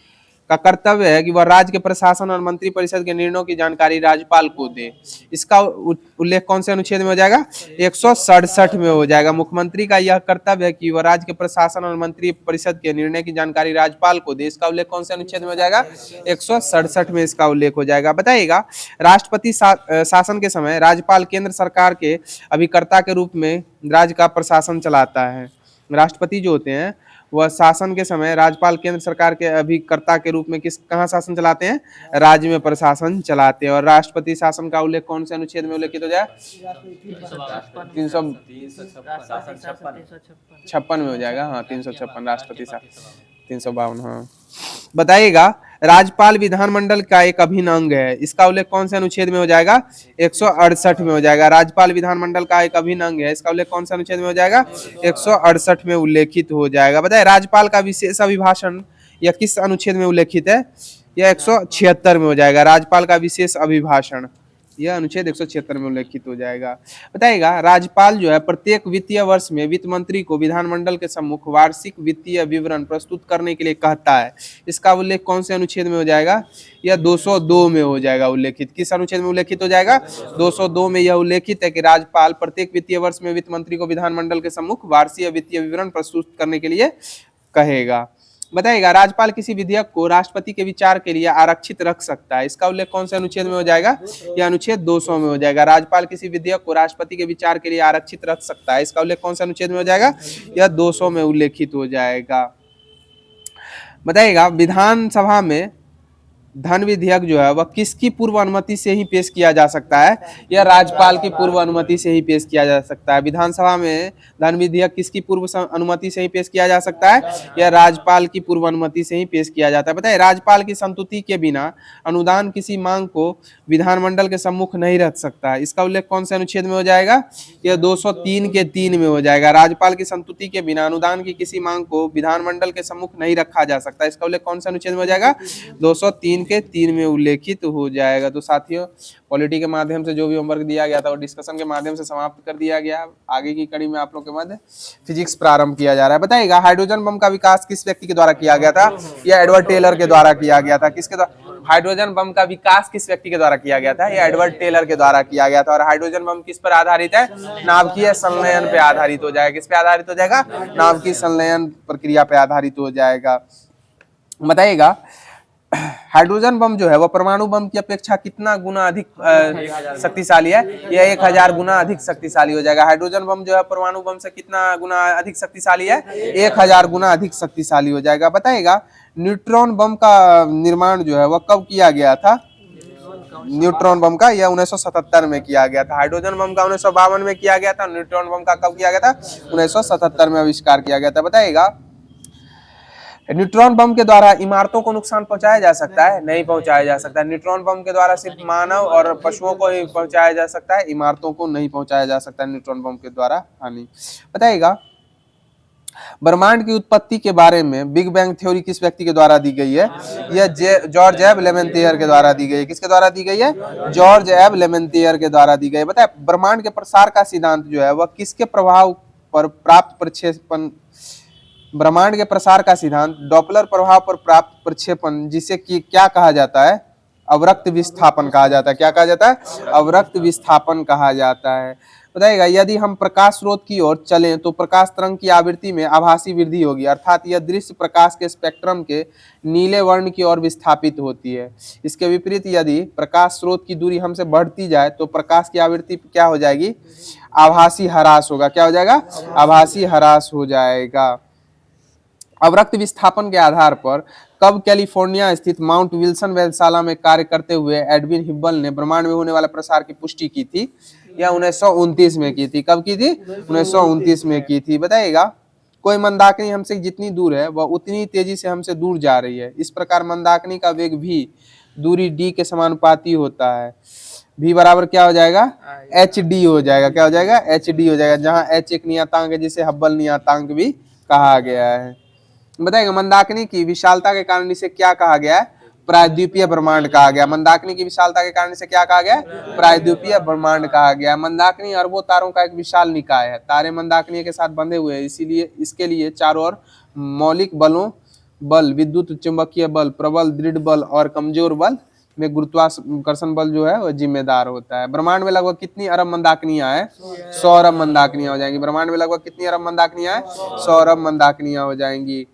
का कर्तव्य है कि वह राज्य के प्रशासन और मंत्री परिषद के निर्णयों की जानकारी राज्यपाल को दे। इसका उल्लेख कौन से अनुच्छेद में हो जाएगा? 167 में हो जाएगा। मुख्यमंत्री का यह कर्तव्य है कि वह राज्य के प्रशासन और मंत्री परिषद के निर्णय की जानकारी राज्यपाल को दे। इसका उल्लेख कौन से अनुच्छेद में हो जाएगा? 167 में इसका उल्लेख हो जाएगा। बताइएगा राष्ट्रपति शासन के समय राज्यपाल केंद्र सरकार के अभिकर्ता के रूप में राज्य का प्रशासन चलाता है। राष्ट्रपति जो होते हैं वह शासन के समय राज्यपाल केंद्र सरकार के अभिकर्ता के रूप में कहाँ शासन चलाते हैं? राज्य में प्रशासन चलाते हैं। और राष्ट्रपति शासन का उल्लेख कौन से अनुच्छेद में उल्लेखित हो जाए? 356 में हो जाएगा। हाँ 356 राष्ट्रपति शासन। 352। हाँ बताइएगा राज्यपाल विधानमंडल का एक अभिन्न अंग है। इसका उल्लेख कौन से अनुच्छेद में हो जाएगा? 168 में हो जाएगा। राज्यपाल विधानमंडल का एक अभिन्न अंग है। इसका उल्लेख कौन से अनुच्छेद में हो जाएगा? 168 में उल्लेखित हो जाएगा। बताइए राज्यपाल का विशेष अभिभाषण यह किस अनुच्छेद में उल्लेखित है? यह 176 में हो जाएगा। राज्यपाल का विशेष अभिभाषण यह अनुच्छेद 176 में उल्लेखित हो जाएगा। बताइएगा राज्यपाल जो है प्रत्येक वित्तीय वर्ष में वित्त मंत्री को विधानमंडल के सम्मुख वार्षिक वित्तीय विवरण प्रस्तुत करने के लिए कहता है। इसका उल्लेख कौन से अनुच्छेद में हो जाएगा? यह 202 में हो जाएगा उल्लेखित। किस अनुच्छेद में उल्लेखित हो जाएगा? 202 में यह उल्लेखित है कि राज्यपाल प्रत्येक वित्तीय वर्ष में वित्त मंत्री को विधानमंडल के सम्मुख वार्षिक वित्तीय विवरण प्रस्तुत करने के लिए कहेगा। बताइएगा राज्यपाल किसी विधेयक को राष्ट्रपति के विचार के लिए आरक्षित रख सकता है। इसका उल्लेख कौन से अनुच्छेद में हो जाएगा? यह अनुच्छेद 200 में हो जाएगा। राज्यपाल किसी विधेयक को राष्ट्रपति के विचार के लिए आरक्षित रख सकता है। इसका उल्लेख कौन से अनुच्छेद में हो जाएगा? यह 200 में उल्लेखित हो जाएगा। बताइएगा विधानसभा में धन विधेयक जो है वह किसकी पूर्व अनुमति से ही पेश किया जा सकता है? यह राज्यपाल की पूर्व अनुमति से ही पेश किया जा सकता है। विधानसभा में धन विधेयक किसकी पूर्व अनुमति से ही पेश किया जा सकता है? यह राज्यपाल की पूर्व अनुमति से ही पेश किया जाता है। बताइए, राज्यपाल की संस्तुति के बिना अनुदान किसी मांग को विधानमंडल के सम्मुख नहीं रख सकता है। इसका उल्लेख कौन से अनुच्छेद में हो जाएगा? यह 203 के 3 में हो जाएगा। राज्यपाल की संस्तुति के बिना अनुदान की किसी मांग को विधानमंडल के सम्मुख नहीं रखा जा सकता। इसका उल्लेख कौन से अनुच्छेद में हो जाएगा? 203 के 3 में उल्लेखित हो जाएगा। तो साथियों, पॉलिटी के माध्यम से जो भी होमवर्क दिया गया था वो डिस्कशन के माध्यम से समाप्त कर दिया गया। आगे की कड़ी में आप लोग के मध्य फिजिक्स प्रारंभ किया जा रहा है। बताइएगा, हाइड्रोजन बम का विकास किस व्यक्ति के द्वारा किया गया था? यह एडवर्ड टेलर के द्वारा किया गया था। किसके द्वारा? हाइड्रोजन बम का विकास किस व्यक्ति के द्वारा किया गया था? यह एडवर्ड टेलर के द्वारा किया गया था। और हाइड्रोजन बम किस पर आधारित है? नाभिकीय संलयन पे आधारित हो जाएगा। किस पे आधारित हो जाएगा? नाभिकीय संलयन प्रक्रिया पे आधारित हो जाएगा। बताइएगा, हाइड्रोजन बम जो है वह परमाणु बम की अपेक्षा कितना गुना अधिक शक्तिशाली है? यह 1000 गुना अधिक शक्तिशाली हो जाएगा। हाइड्रोजन बम जो है परमाणु बम से कितना गुना अधिक शक्तिशाली है? 1000 गुना अधिक शक्तिशाली हो जाएगा। बताइएगा, न्यूट्रॉन बम का निर्माण जो है वह कब किया गया था? न्यूट्रॉन बम का यह 1977 में किया गया था। हाइड्रोजन बम का 1952 में किया गया था। न्यूट्रॉन बम का कब किया गया था? 1977 में आविष्कार किया गया था। बताइएगा, न्यूट्रॉन बम के द्वारा इमारतों को नुकसान पहुंचाया जा सकता है? नहीं पहुंचाया जा सकता है। न्यूट्रॉन बम के द्वारा सिर्फ मानव और पशुओं को ही पहुंचाया जा सकता है, इमारतों को नहीं पहुंचाया जा सकता है न्यूट्रॉन बम के द्वारा हानि। बताइएगा, ब्रह्मांड की उत्पत्ति के बारे में बिग बैंग थ्योरी किस व्यक्ति के द्वारा दी गई है? यह जॉर्ज एब लेमेंटियर के द्वारा दी गई है। किसके द्वारा दी गई है? जॉर्ज एब लेमेंटियर के द्वारा दी गई। बताए, ब्रह्मांड के प्रसार का सिद्धांत जो है वह किसके प्रभाव पर प्राप्त प्रक्षेपण? ब्रह्मांड के प्रसार का सिद्धांत डॉपलर प्रभाव पर प्राप्त प्रक्षेपण, जिसे कि क्या कहा जाता है? अवरक्त विस्थापन कहा जाता है। क्या कहा जाता है? अवरक्त विस्थापन कहा जाता है। बताइएगा, यदि हम प्रकाश स्रोत की ओर चलें तो प्रकाश तरंग की आवृत्ति में आभासी वृद्धि होगी, अर्थात यह दृश्य प्रकाश के स्पेक्ट्रम के नीले वर्ण की ओर विस्थापित होती है। इसके विपरीत यदि प्रकाश स्रोत की दूरी हमसे बढ़ती जाए तो प्रकाश की आवृत्ति क्या हो जाएगी? आभासी ह्रास होगा। क्या हो जाएगा? आभासी ह्रास हो जाएगा। अवरक्त विस्थापन के आधार पर कब कैलिफोर्निया स्थित माउंट विल्सन वेधशाला में कार्य करते हुए एडविन हिब्बल ने ब्रह्मांड में होने वाले प्रसार की पुष्टि की थी? या 1929 में की थी। कब की थी? 1929 में की थी। बताइएगा, कोई मंदाकिनी हमसे जितनी दूर है वह उतनी तेजी से हमसे दूर जा रही है। इस प्रकार मंदाकिनी का वेग भी दूरी d के समानुपाती होता है। v बराबर क्या हो जाएगा? hd हो जाएगा। क्या हो जाएगा? hd हो जाएगा, जहां h एक नियतांक है जिसे हब्बल नियतांक भी कहा गया है। बताइएगा, मंदाकिनी की विशालता के कारण इसे क्या कहा गया है? प्रायद्वीपीय ब्रह्मांड कहा गया। मंदाकिनी की विशालता के कारण इसे क्या कहा गया? प्रायद्वीपीय ब्रह्मांड कहा गया। मंदाकिनी अरबों तारों का एक विशाल निकाय है। तारे मंदाकिनी के साथ बंधे हुए हैं, इसीलिए इसके लिए चारों ओर मौलिक बलों, बल, विद्युत चुंबकीय बल, प्रबल, दृढ़ बल और कमजोर बल में गुरुत्वाकर्षण बल जो है वह जिम्मेदार होता है। ब्रह्मांड में लगभग कितनी अरब मंदाकिनियां हैं? 100 अरब मंदाकिनियां हो जाएंगी। ब्रह्मांड में लगभग कितनी अरब मंदाकिनियां हैं? 100 अरब मंदाकिनियां हो जाएंगी।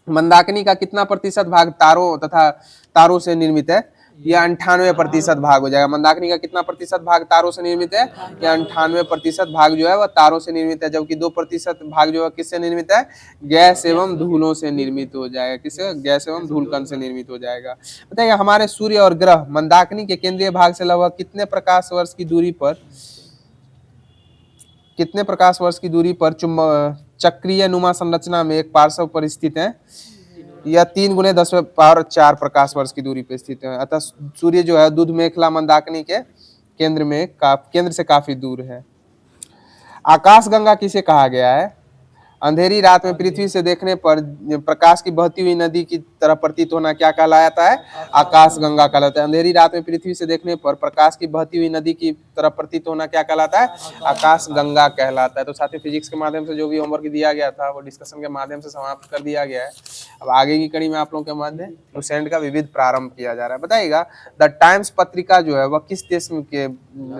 मंदाकिनी का कितना प्रतिशत भाग तारों से निर्मित है? यह 98% भाग हो जाएगा। मंदाकिनी का कितना प्रतिशत भाग तारों से निर्मित है? यह 98% भाग जो है वह तारों से निर्मित है, जबकि 2% भाग जो है किससे निर्मित है? गैस एवं धूलों से निर्मित हो जाएगा। किससे? गैस एवं धूल कण से निर्मित हो जाएगा। बताइए, हमारे सूर्य और ग्रह मंदाकिनी के केंद्रीय भाग से लगभग कितने प्रकाश वर्ष की दूरी पर चक्रीय नुमा संरचना में एक पार्श्व पर स्थित है? यह 3 × 10⁴ प्रकाश वर्ष की दूरी पर स्थित है। अतः सूर्य जो है दूध मेखला मंदाकिनी के केंद्र से काफी दूर है। आकाशगंगा किसे कहा गया है? अंधेरी रात में पृथ्वी से देखने पर प्रकाश की बहती हुई नदी की तरह प्रतीत होना क्या कहलाता है? आकाशगंगा कहलाता है। अंधेरी रात में पृथ्वी से देखने पर प्रकाश की बहती हुई नदी की तरह प्रतीत होना क्या कहलाता है? आकाशगंगा कहलाता है। तो साथ ही फिजिक्स के माध्यम से जो भी होमवर्क दिया गया था वो डिस्कशन के माध्यम से समाप्त कर दिया गया है। अब आगे की कड़ी में आप लोगों के माध्यम लुसेंट का विविध प्रारंभ किया जा रहा है। बताइएगा, द टाइम्स पत्रिका जो है वह किस देश के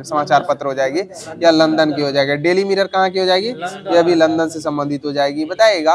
समाचार पत्र हो जाएगी? या लंदन की हो जाएगी। डेली मिरर कहाँ की हो जाएगी? यह भी लंदन से संबंधित हो जाएगी। बताइएगा,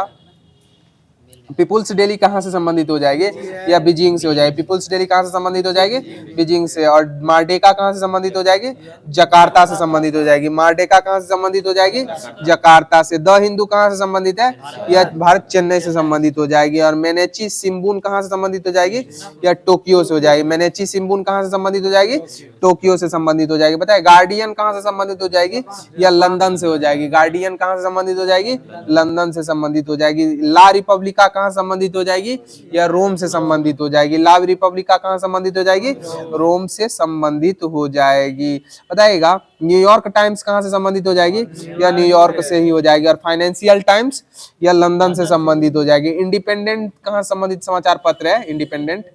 पीपुल्स डेली कहाँ से संबंधित हो जाएगी, या बीजिंग से हो जाएगी। पीपुल्स डेली कहाँ से संबंधित हो जाएगी, बीजिंग से। और मार्डेका कहाँ से संबंधित हो जाएगी, जकार्ता से संबंधित हो जाएगी। मार्डेका कहाँ से संबंधित हो जाएगी, जकार्ता से। द हिंदू कहाँ से संबंधित है, यह भारत चेन्नई से संबंधित हो जाएगी। और मेनेची शिम्बुन कहाँ से संबंधित हो जाएगी, या टोक्यो से हो जाएगी। मेनेची शिम्बुन कहाँ से संबंधित हो जाएगी, टोक्यो से संबंधित हो जाएगी। बताए गार्डियन कहाँ से संबंधित हो जाएगी, या लंदन से हो जाएगी। गार्डियन कहाँ से संबंधित हो जाएगी, लंदन से संबंधित हो जाएगी। ला रिपब्लिका कहाँ संबंधित हो जाएगी, या रोम से संबंधित हो जाएगी। ला रिपब्लिका कहाँ संबंधित हो जाएगी, रोम से संबंधित हो जाएगी। बताइएगा न्यूयॉर्क टाइम्स कहाँ से संबंधित हो जाएगी, या न्यूयॉर्क से ही हो जाएगी। और फाइनेंशियल टाइम्स या लंदन से संबंधित हो जाएगी। इंडिपेंडेंट कहाँ संबंधित समाचार पत्र है, इंडिपेंडेंट,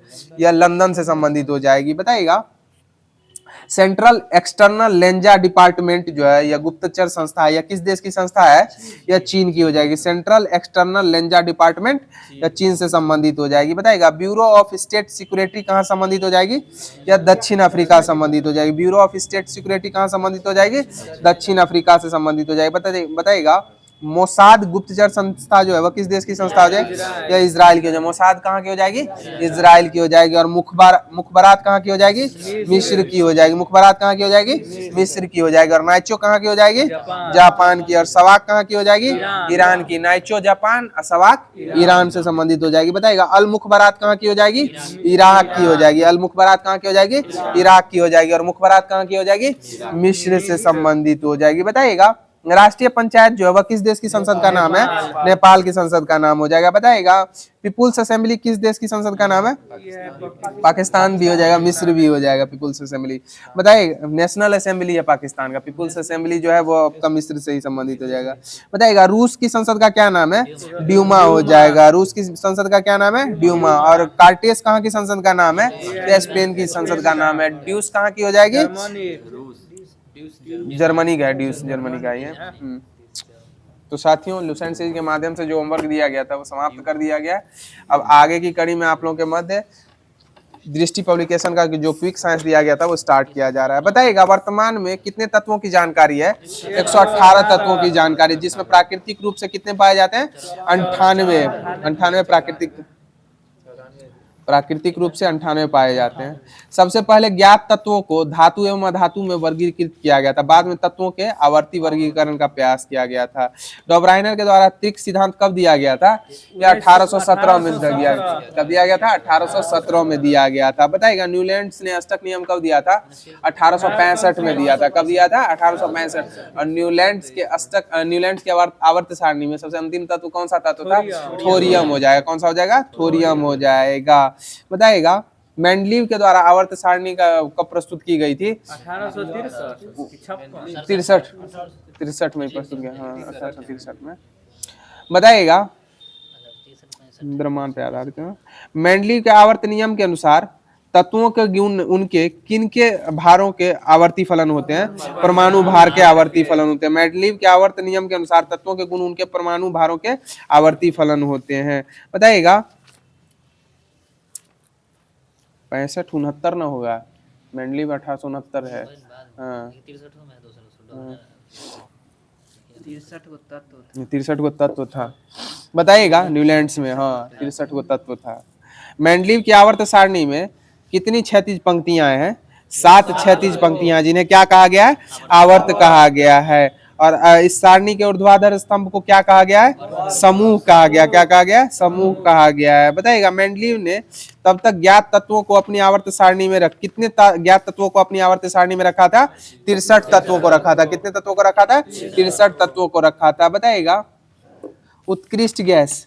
या लंदन से संबंधित हो जाएगी। बताइएगा सेंट्रल एक्सटर्नल लेंजा डिपार्टमेंट जो है यह गुप्तचर संस्था है, या किस देश की संस्था है, यह चीन की हो जाएगी। सेंट्रल एक्सटर्नल लेंजा डिपार्टमेंट या चीन से संबंधित हो जाएगी। बताइएगा ब्यूरो ऑफ स्टेट सिक्योरिटी कहाँ संबंधित हो जाएगी, या दक्षिण अफ्रीका संबंधित हो जाएगी। ब्यूरो ऑफ स्टेट सिक्योरिटी कहाँ संबंधित हो जाएगी, दक्षिण अफ्रीका से संबंधित हो जाएगी। बताइएगा मोसाद गुप्तचर संस्था जो है वह किस देश की संस्था हो जाएगी, या इजराइल की हो जाएगी। मोसाद कहाँ की हो जाएगी, इजराइल की हो जाएगी। और मुखबरात कहाँ की हो जाएगी, मिस्र की हो जाएगी। मुखबरात कहाँ की हो जाएगी, मिस्र की हो जाएगी। और नाइचो कहाँ की हो जाएगी, जापान की। और सवाक कहाँ की हो जाएगी, ईरान की। नाइचो जापान, सवाक ईरान से संबंधित हो जाएगी। बताइएगा अल मुखबरात कहाँ की हो जाएगी, इराक की हो जाएगी। अल मुखबरात कहाँ की हो जाएगी, इराक की हो जाएगी। और मुखबरात कहाँ की हो जाएगी, मिस्र से संबंधित हो जाएगी। बताइएगा राष्ट्रीय पंचायत जो है वह किस देश की संसद का नाम है, नेपाल की संसद का नाम हो जाएगा। बताइएगा पीपुल्स असेंबली किस देश की संसद का नाम है, पाकिस्तान भी हो जाएगा, मिस्र भी हो जाएगा। पीपुल्स असेंबली बताइए नेशनल असेंबली है पाकिस्तान का। पीपुल्स असेंबली जो है वो आपका मिस्र से ही संबंधित हो जाएगा। बताइएगा रूस की संसद का क्या नाम है, ड्यूमा हो जाएगा। रूस की संसद का क्या नाम है, ड्यूमा। और कार्टेस कहाँ की संसद का नाम है, स्पेन की संसद का नाम है। ड्यूस कहाँ की हो जाएगी, जर्मनी का है। ड्यूस जर्मनी का ही है। तो साथियों लुसेंट सीरीज के माध्यम से जो होमवर्क दिया गया था वो समाप्त कर दिया गया। अब आगे की कड़ी में आप लोगों के मध्य दृष्टि पब्लिकेशन का जो क्विक साइंस दिया गया था वो स्टार्ट किया जा रहा है। बताइएगा वर्तमान में कितने तत्वों की जानकारी है, 118 तत्वों की जानकारी, जिसमें प्राकृतिक रूप से कितने पाए जाते हैं, 98 प्राकृतिक रूप से 98 पाए जाते हैं। सबसे पहले ज्ञात तत्वों को धातु एवं अधातु में वर्गीकृत किया गया था। बाद में तत्वों के आवर्ती वर्गीकरण का प्रयास किया गया था। डॉब्राइनर के द्वारा त्रिक सिद्धांत कब दिया गया था, या 1817 में दिया गया। कब दिया गया था, 1817 में दिया गया था। बताइएगा न्यूलैंड्स ने अष्टक नियम कब दिया था, 1865 में दिया था। कब दिया था, 1865। और न्यूलैंड्स के आवर्त सारणी में सबसे अंतिम तत्व कौन सा तत्व था, थोरियम हो जाएगा। कौन सा हो जाएगा, थोरियम हो जाएगा। बताइएगा मेंडलीव के द्वारा आवर्त सारणी का कब प्रस्तुत की गई थी, 1863 में प्रस्तुत किया। हाँ 1863 में। बताइएगा द्रव्यमान पे आधारित मेंडलीव के आवर्त नियम के अनुसार तत्वों के गुण उनके किनके भारों के आवर्ती फलन होते हैं, परमाणु भार के आवर्ती फलन होते हैं। मेंडलीव के आवर्त नियम के अनुसार तत्वों के गुण उनके परमाणु भारों के आवर्ती फलन होते हैं। बताइएगा 65-69 ना होगा, मेंडलीव 1869 है। हाँ 63 गो तत्व था। बताइएगा न्यूलैंड्स में, हाँ 63 गो तत्व था। मेंडलीव की आवर्त सारणी में कितनी क्षैतिज पंक्तियां हैं, 7 क्षैतिज पंक्तियां, जिन्हें क्या कहा गया है, आवर्त कहा गया है। और इस सारणी के ऊर्ध्वाधर स्तंभ को क्या कहा गया है, समूह कहा गया। क्या कहा गया, समूह कहा गया है। बताइएगा मेंडलीव ने तब तक ज्ञात तत्वों को अपनी आवर्त सारणी में कितने ज्ञात तत्वों को अपनी आवर्त सारणी में रखा था, 63 तत्वों को रखा था। कितने तत्वों को रखा था, 63 तत्वों को रखा था। बताइएगा उत्कृष्ट गैस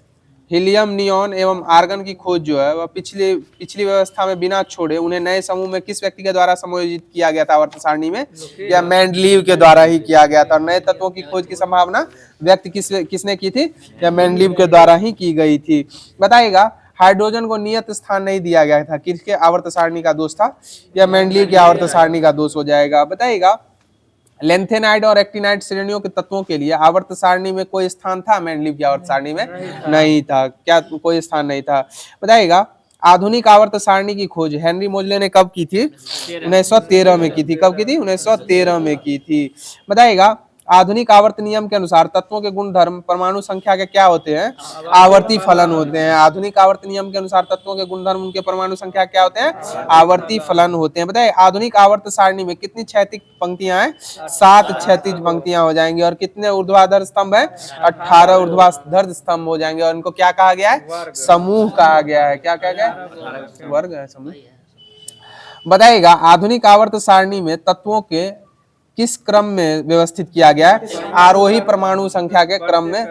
हीलियम, नियॉन एवं आर्गन की खोज जो है वह पिछली व्यवस्था में बिना छोड़े उन्हें नए समूह में किस व्यक्ति के द्वारा समायोजित किया गया था आवर्त सारणी में, या मेंडलीव के द्वारा ही किया गया था। नए तत्वों की खोज की संभावना व्यक्त किसने की थी, या मेंडलीव के द्वारा ही की गई थी। बताइएगा हाइड्रोजन को नियत स्थान नहीं दिया गया था, किसके आवर्त सारणी का दोष था, या मेंडलीव की आवर्त सारणी का दोष हो जाएगा। बताइएगा लेंथेनाइड और एक्टिनाइड श्रेणियों के तत्वों के लिए आवर्त सारणी में कोई स्थान था, मेंडलीव की आवर्त सारणी में नहीं था। क्या कोई स्थान नहीं था। बताइएगा आधुनिक आवर्त सारणी की खोज हेनरी मोजले ने कब की थी, 1913 में की थी। कब की थी, 1913 में की थी। बताइएगा आधुनिक आवर्त नियम के अनुसार तत्वों के गुण धर्म परमाणु संख्या के क्या होते हैं? आवर्ती फलन होते हैं। आधुनिक आवर्त नियम के अनुसार तत्वों के गुण धर्म उनके परमाणु संख्या क्या होते हैं? आवर्ती फलन होते हैं। बताइए आधुनिक आवर्त सारणी में कितनी क्षैतिज पंक्तियां हैं? 7 क्षैतिज पंक्तियां हो जाएंगी। और कितने ऊर्ध्वाधर स्तंभ है? 18 ऊर्ध्वाधर स्तंभ हो जाएंगे। और इनको क्या कहा गया है? समूह कहा गया है। क्या कहा गया है? वर्ग है, समूह। बताइएगा आधुनिक आवर्त सारणी में तत्वों के किस क्रम में व्यवस्थित किया गया है? आरोही परमाणु संख्या के क्रम में,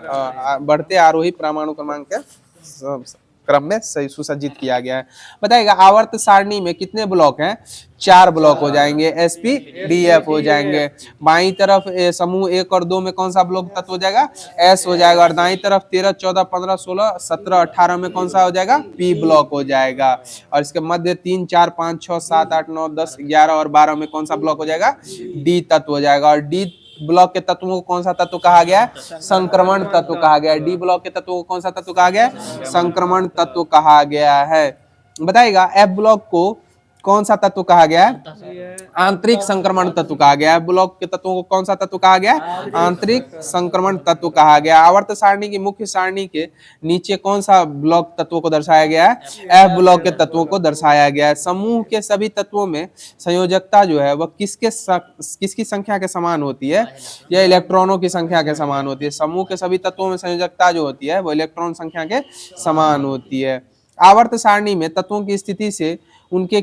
बढ़ते आरोही परमाणु क्रमांक के क्रम में सही सुसज्जित किया गया है। बताइएगा आवर्त सारणी में कितने ब्लॉक हैं? 4 ब्लॉक हो जाएंगे, SPDF हो जाएंगे। बाईं तरफ समूह 1 और 2 में कौन सा ब्लॉक तत्व हो जाएगा? S हो जाएगा। और दाईं तरफ 13, 14, 15, 16, 17, 18 में कौन सा हो जाएगा? P ब्लॉक हो जाएगा। और इसके मध्य 3, 4, 5, 6, 7, 8, 9, 10, 11 और 12 में कौन सा ब्लॉक हो जाएगा? D तत्व हो जाएगा। और D ब्लॉक के तत्वों को कौन सा तत्व कहा गया है? संक्रमण तत्व कहा गया है। डी ब्लॉक के तत्वों को कौन सा तत्व कहा गया है? संक्रमण तत्व कहा गया है। बताइएगा F ब्लॉक को कौन सा तत्व कहा गया है? आंतरिक संक्रमण तत्व कहा गया है। ब्लॉक के तत्वों को कौन सा तत्व कहा गया है? आंतरिक संक्रमण तत्व कहा गया। आवर्त सारणी की मुख्य सारणी के नीचे कौन सा ब्लॉक तत्वों को दर्शाया गया है? F ब्लॉक के तत्वों को दर्शाया गया है। समूह के सभी तत्वों में संयोजकता जो है वह किसकी संख्या के समान होती है? यह इलेक्ट्रॉनों की संख्या के समान होती है। समूह के सभी तत्वों में संयोजकता जो होती है वो इलेक्ट्रॉन संख्या के समान होती है। आवर्त सारणी में तत्वों की स्थिति से उनके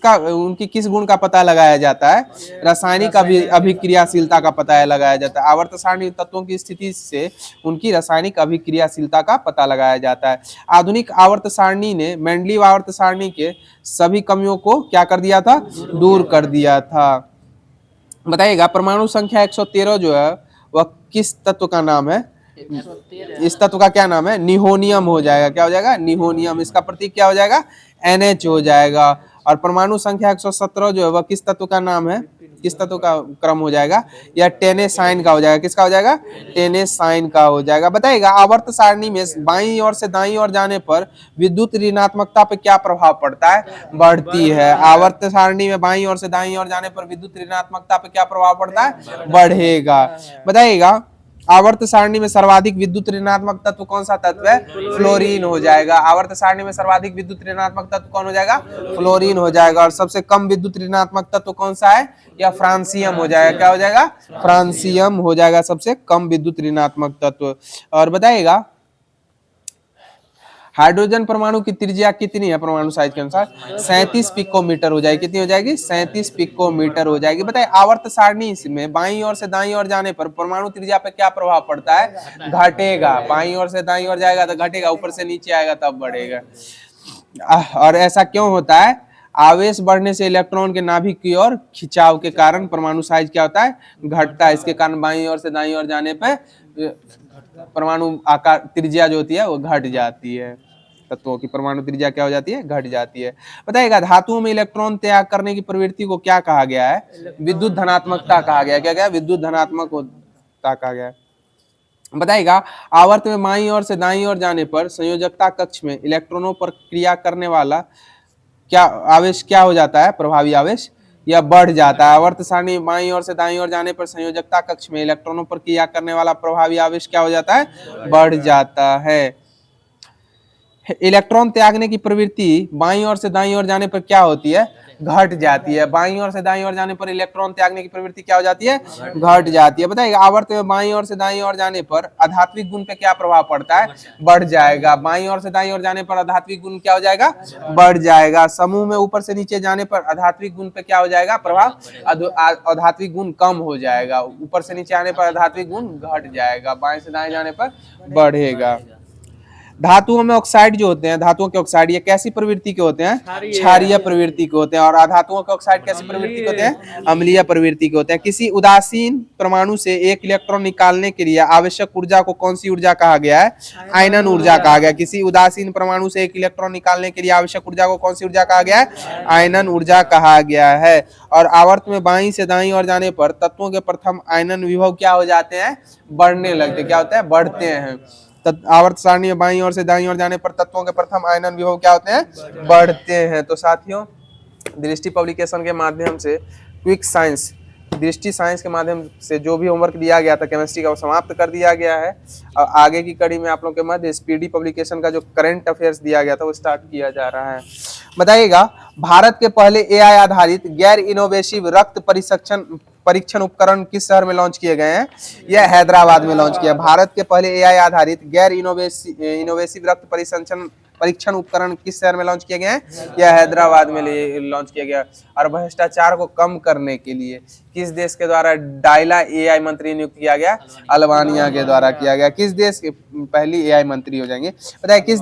उनकी किस गुण का पता लगाया जाता है? रासायनिक अभिक्रियाशीलता का पता लगाया जाता है। आवर्त सारणी तत्वों की स्थिति से उनकी रासायनिक अभिक्रियाशीलता का पता लगाया जाता है। आधुनिक आवर्त सारणी ने मेंडलीव आवर्त सारणी के सभी कमियों को क्या कर दिया था? दूर कर दिया था। बताइएगा परमाणु संख्या 113 जो है वह किस तत्व का नाम है? इस तत्व का क्या नाम है? निहोनियम हो जाएगा। क्या हो जाएगा? निहोनियम। इसका प्रतीक क्या हो जाएगा? NH हो जाएगा। और परमाणु संख्या 117 जो है वह किस तत्व का नाम है? किस तत्व का क्रम हो जाएगा? या टेनेसाइन का हो जाएगा। किसका हो जाएगा? टेनेसाइन का हो जाएगा। बताइएगा आवर्त सारणी में बाईं ओर से दाईं ओर जाने पर विद्युत ऋणात्मकता पे क्या प्रभाव पड़ता है? बढ़ती है। आवर्त सारणी में बाईं ओर से दाईं ओर जाने पर विद्युत ऋणात्मकता पे क्या प्रभाव पड़ता है? बढ़ेगा। बताइएगा आवर्त सारणी में सर्वाधिक विद्युत ऋणात्मक तत्व कौन सा तत्व है? फ्लोरीन हो जाएगा। आवर्त सारणी में सर्वाधिक विद्युत ऋणात्मक तत्व कौन हो जाएगा? फ्लोरीन हो जाएगा। और सबसे कम विद्युत ऋणात्मक तत्व कौन सा है? या फ्रांसियम हो जाएगा। क्या हो जाएगा? फ्रांसियम हो जाएगा सबसे कम विद्युत ऋणात्मक तत्व। और बताइएगा हाइड्रोजन परमाणु की त्रिज्या कितनी है? परमाणु साइज के अनुसार 37 पिकोमीटर हो जाएगी। कितनी हो जाएगी? 37 पिकोमीटर हो जाएगी। बताइए आवर्त सारणी में बाईं ओर से दाईं ओर जाने पर परमाणु त्रिज्या पे क्या प्रभाव पड़ता है? घटेगा। बाईं ओर से दाईं ओर जाएगा तो घटेगा, ऊपर से नीचे आएगा तब बढ़ेगा। और ऐसा क्यों होता है? आवेश बढ़ने से इलेक्ट्रॉन के नाभिक की ओर खिंचाव के कारण परमाणु साइज क्या होता है? घटता है। इसके कारण बाईं ओर से दाईं ओर जाने पर परमाणु आकार त्रिज्या जो होती है वो घट जाती है। तत्वों की परमाणु त्रिज्या क्या हो जाती है? घट जाती है। बताइएगा धातुओं में इलेक्ट्रॉन त्याग करने की प्रवृत्ति को क्या कहा गया है? विद्युत धनात्मकता कहा गया। क्या? विद्युत धनात्मकता कहा गया। बताइएगा आवर्त में बाईं ओर से दाईं ओर जाने पर संयोजकता कक्ष में इलेक्ट्रॉनों पर क्रिया करने वाला क्या आवेश क्या हो जाता है? प्रभावी आवेश या बढ़ जाता है। आवर्त सारणी बाईं ओर से दाईं ओर जाने पर संयोजकता कक्ष में इलेक्ट्रॉनों पर क्रिया करने वाला प्रभावी आवेश क्या हो जाता है? बढ़ जाता है। इलेक्ट्रॉन त्यागने की प्रवृत्ति बाईं ओर से दाईं ओर जाने पर क्या होती है? घट जाती है। बाईं ओर से दाईं ओर जाने पर इलेक्ट्रॉन त्यागने की प्रवृत्ति क्या हो जाती है? घट जाती है। बताइए आवर्त में बाईं ओर से दाईं ओर जाने पर आध्यात्मिक गुण पे क्या प्रभाव पड़ता है? बढ़ जाएगा। बाईं ओर से दाईं ओर जाने पर आध्यात्मिक गुण क्या हो जाएगा? बढ़ जाएगा। समूह में ऊपर से नीचे जाने पर आध्यात्मिक गुण पे क्या हो जाएगा? प्रभाव आध्यात्मिक गुण कम हो जाएगा। ऊपर से नीचे आने पर आध्यात्मिक गुण घट जाएगा। बाएं से दाएं जाने पर बढ़ेगा। धातुओं में ऑक्साइड जो होते हैं, धातुओं के ऑक्साइड ये कैसी प्रवृत्ति के होते हैं? क्षारीय प्रवृत्ति के होते हैं। और अधातुओं के ऑक्साइड कैसी प्रवृत्ति के होते हैं? अम्लीय प्रवृत्ति के होते हैं। किसी उदासीन परमाणु से एक इलेक्ट्रॉन निकालने के लिए आवश्यक ऊर्जा को कौन सी ऊर्जा कहा गया है? आयनन ऊर्जा कहा गया। किसी उदासीन परमाणु से एक इलेक्ट्रॉन निकालने के लिए आवश्यक ऊर्जा को कौन सी ऊर्जा कहा गया है? आयनन ऊर्जा कहा गया है। और आवर्त में बाईं से दाईं ओर जाने पर तत्वों के प्रथम आयनन विभव क्या हो जाते हैं? बढ़ने लगते। क्या होता है? बढ़ते हैं। आवर्त सारणी में बाईं ओर से दाईं ओर जाने पर तत्वों के प्रथम आयनन विभव क्या होते हैं? बढ़ते हैं। तो साथियों दृष्टि पब्लिकेशन के माध्यम से क्विक साइंस दृष्टि साइंस के माध्यम से जो भी होमवर्क दिया गया था केमिस्ट्री का वो समाप्त कर दिया गया है। और आगे की कड़ी में आप लोगों के मध्य स्पीडी पब्लिकेशन का जो करंट अफेयर्स दिया गया था वो स्टार्ट किया जा रहा है। बताइएगा, भारत के पहले एआई आधारित गैर इनोवेटिव रक्त परीक्षण उपकरण किस शहर में लॉन्च किए गए हैं? यह हैदराबाद में लॉन्च किया। भारत के पहले एआई आधारित गैर इनोवेटिव रक्त परीक्षण उपकरण किस शहर में लॉन्च किए गए हैं? यह हैदराबाद में लॉन्च किया गया। और भ्रष्टाचार को कम करने के लिए किस देश के द्वारा डायला एआई मंत्री नियुक्त किया गया? अल्बानिया के द्वारा किया गया। किस देश की पहली एआई मंत्री हो जाएंगे? बताइए, किस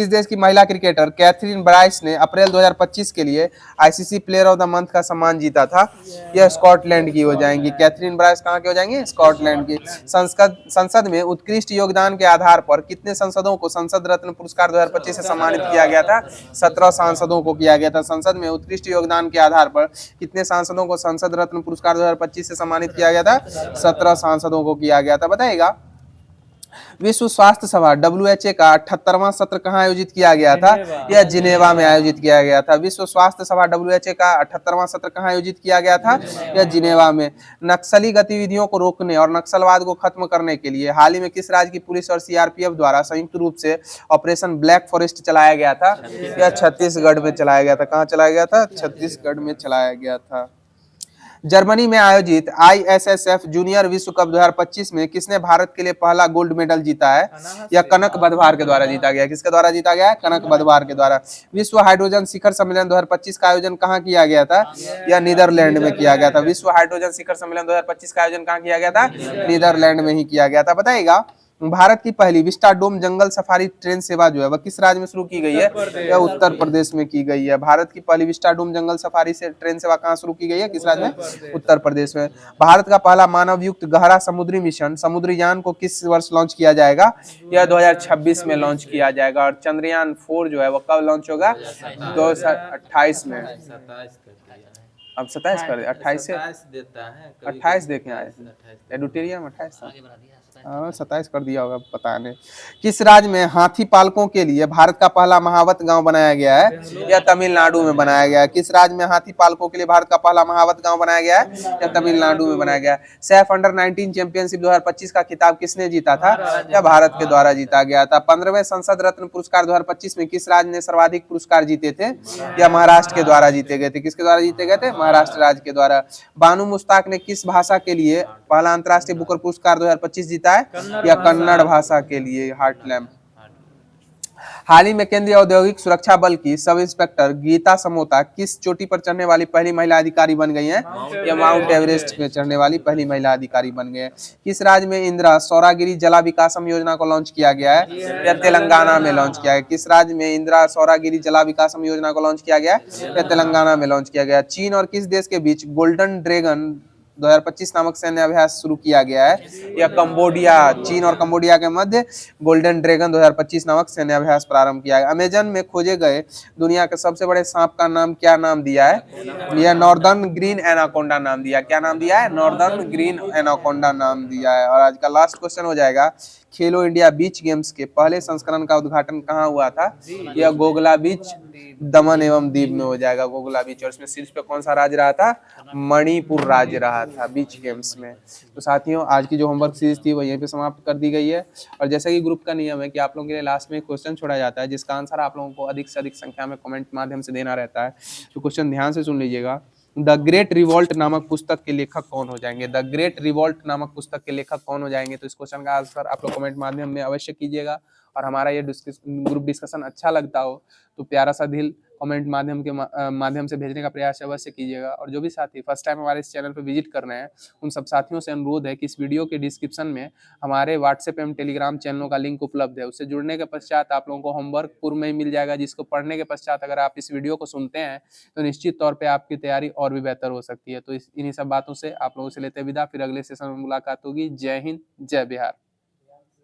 देश की महिला क्रिकेटर कैथरीन ब्राइस ने अप्रैल 2025 के लिए ICC player of the month का सम्मान जीता था? यह स्कॉटलैंड की हो जाएंगी। कैथरीन ब्राइस कहाँ की हो जाएंगी? स्कॉटलैंड की। संसद में उत्कृष्ट योगदान के आधार पर कितने सांसदों को संसद रत्न पुरस्कार 2025 से सम्मानित किया गया था? 17 सांसदों को किया गया था। संसद में उत्कृष्ट योगदान के आधार पर कितने सांसदों को संसद रत्न पुरस्कार 2025 से सम्मानित किया गया था? 17 सांसदों को किया गया था। बताइएगा, विश्व स्वास्थ्य सभा WHO का 78वां सत्र कहाँ आयोजित किया गया था? यह जिनेवा में आयोजित किया गया था। विश्व स्वास्थ्य सभा WHO का 78वां सत्र कहाँ आयोजित किया गया था? यह जिनेवा में। नक्सली गतिविधियों को रोकने और नक्सलवाद को खत्म करने के लिए हाल ही में किस राज्य की पुलिस और सीआरपीएफ द्वारा संयुक्त रूप से ऑपरेशन ब्लैक फॉरेस्ट चलाया गया था? यह छत्तीसगढ़ में चलाया गया था। कहाँ चलाया गया था? छत्तीसगढ़ में चलाया गया था। जर्मनी में आयोजित ISSF जूनियर विश्व कप 2025 में किसने भारत के लिए पहला गोल्ड मेडल जीता है? यह कनक बदभार के द्वारा जीता गया। किसके द्वारा जीता गया? कनक बदभार के द्वारा। विश्व हाइड्रोजन शिखर सम्मेलन 2025 का आयोजन कहाँ किया गया था? यह नीदरलैंड में किया गया था। विश्व हाइड्रोजन शिखर सम्मेलन 2025 का आयोजन कहाँ किया गया था? नीदरलैंड में ही किया गया था। बताइएगा, भारत की पहली विस्टाडोम जंगल सफारी ट्रेन सेवा जो है वह किस राज्य में शुरू की गई है? यह उत्तर प्रदेश में की गई है। भारत की पहली विस्टाडोम जंगल सफारी से ट्रेन सेवा कहाँ शुरू की गई है? किस राज्य में? उत्तर प्रदेश में। भारत का पहला मानव युक्त गहरा समुद्री मिशन समुद्रयान को किस वर्ष लॉन्च किया जाएगा? यह 2026 में लॉन्च किया जाएगा। और चंद्रयान 4 जो है वह कब लॉन्च होगा? 2028 में। अब 27 कर दे, 28 से 28 देखे आए एडुटेरियम 28 27 कर दिया होगा, पता नहीं। किस राज्य में हाथी पालकों के लिए भारत का पहला महावत गांव बनाया गया है? यह तमिलनाडु में बनाया गया है। किस राज्य में हाथी पालकों के लिए भारत का पहला महावत गांव बनाया गया है? यह तमिलनाडु में बनाया गया है। सैफ अंडर 19 चैंपियनशिप 2025 का खिताब किसने जीता था? यह भारत के द्वारा जीता गया था। 15वें संसद रत्न पुरस्कार 2025 में किस राज्य ने सर्वाधिक पुरस्कार जीते थे? यह महाराष्ट्र के द्वारा जीते गए थे। किसके द्वारा जीते गए थे? महाराष्ट्र राज्य के द्वारा। बानू मुश्ताक ने किस भाषा के लिए पहला अंतर्राष्ट्रीय बुकर पुरस्कार 2025 जीता है? या कन्नड़ भाषा के लिए हार्टलैम्प। हाल ही में केंद्रीय औद्योगिक सुरक्षा बल की सब इंस्पेक्टर गीता समोता किस चोटी पर चढ़ने वाली पहली महिला अधिकारी बन गई हैं? या माउंट एवरेस्ट पे चढ़ने वाली पहली महिला अधिकारी बन गए हैं। किस राज्य में इंदिरा सौरागिरी जला विकासम योजना को लॉन्च किया गया है? या तेलंगाना में लॉन्च किया गया। किस राज्य में इंदिरा सौरागिरी जला विकासम योजना को लॉन्च किया गया है? या तेलंगाना में लॉन्च किया गया। चीन और किस देश के बीच गोल्डन ड्रैगन 2025 नामक सैन्य अभ्यास शुरू किया गया है? या कंबोडिया, चीन और कंबोडिया के मध्य गोल्डन ड्रैगन 2025 नामक सैन्य अभ्यास प्रारंभ किया गया। अमेजन में खोजे गए दुनिया के सबसे बड़े सांप का नाम क्या नाम दिया है? यह नॉर्दर्न ग्रीन एनाकोंडा नाम दिया। क्या नाम दिया है? नॉर्दर्न ग्रीन एनाकोंडा नाम दिया है। और आज का लास्ट क्वेश्चन हो जाएगा, खेलो इंडिया बीच गेम्स के पहले संस्करण का उद्घाटन कहाँ हुआ था? यह गोगला बीच दमन एवं दीव में हो जाएगा। गोगला बीच। और इसमें शीर्ष पे कौन सा राज्य रहा था? मणिपुर राज्य रहा था बीच गेम्स में। तो साथियों, आज की जो होमवर्क सीरीज थी वो यहीं पे समाप्त कर दी गई है। और जैसे कि ग्रुप का नियम है कि आप लोगों के लिए लास्ट में एक क्वेश्चन छोड़ा जाता है जिसका आंसर आप लोगों को अधिक से अधिक संख्या में कमेंट माध्यम से देना रहता है। तो क्वेश्चन ध्यान से सुन लीजिएगा। द ग्रेट रिवॉल्ट नामक पुस्तक के लेखक कौन हो जाएंगे? द ग्रेट रिवॉल्ट नामक पुस्तक के लेखक कौन हो जाएंगे? तो इस क्वेश्चन का आंसर आप लोग कमेंट माध्यम में अवश्य कीजिएगा। और हमारा ये ग्रुप डिस्कशन अच्छा लगता हो तो प्यारा सा दिल कमेंट माध्यम से भेजने का प्रयास अवश्य कीजिएगा। और जो भी साथी फर्स्ट टाइम हमारे इस चैनल पर विजिट कर रहे हैं उन सब साथियों से अनुरोध है कि इस वीडियो के डिस्क्रिप्शन में हमारे व्हाट्सएप एवं टेलीग्राम चैनलों का लिंक उपलब्ध है। उससे जुड़ने के पश्चात आप लोगों को होमवर्क पूर्व में ही मिल जाएगा, जिसको पढ़ने के पश्चात अगर आप इस वीडियो को सुनते हैं तो निश्चित तौर पर आपकी तैयारी और भी बेहतर हो सकती है। तो इन्हीं सब बातों से आप लोगों से लेते विदा, फिर अगले सेशन में मुलाकात होगी। जय हिंद, जय बिहार।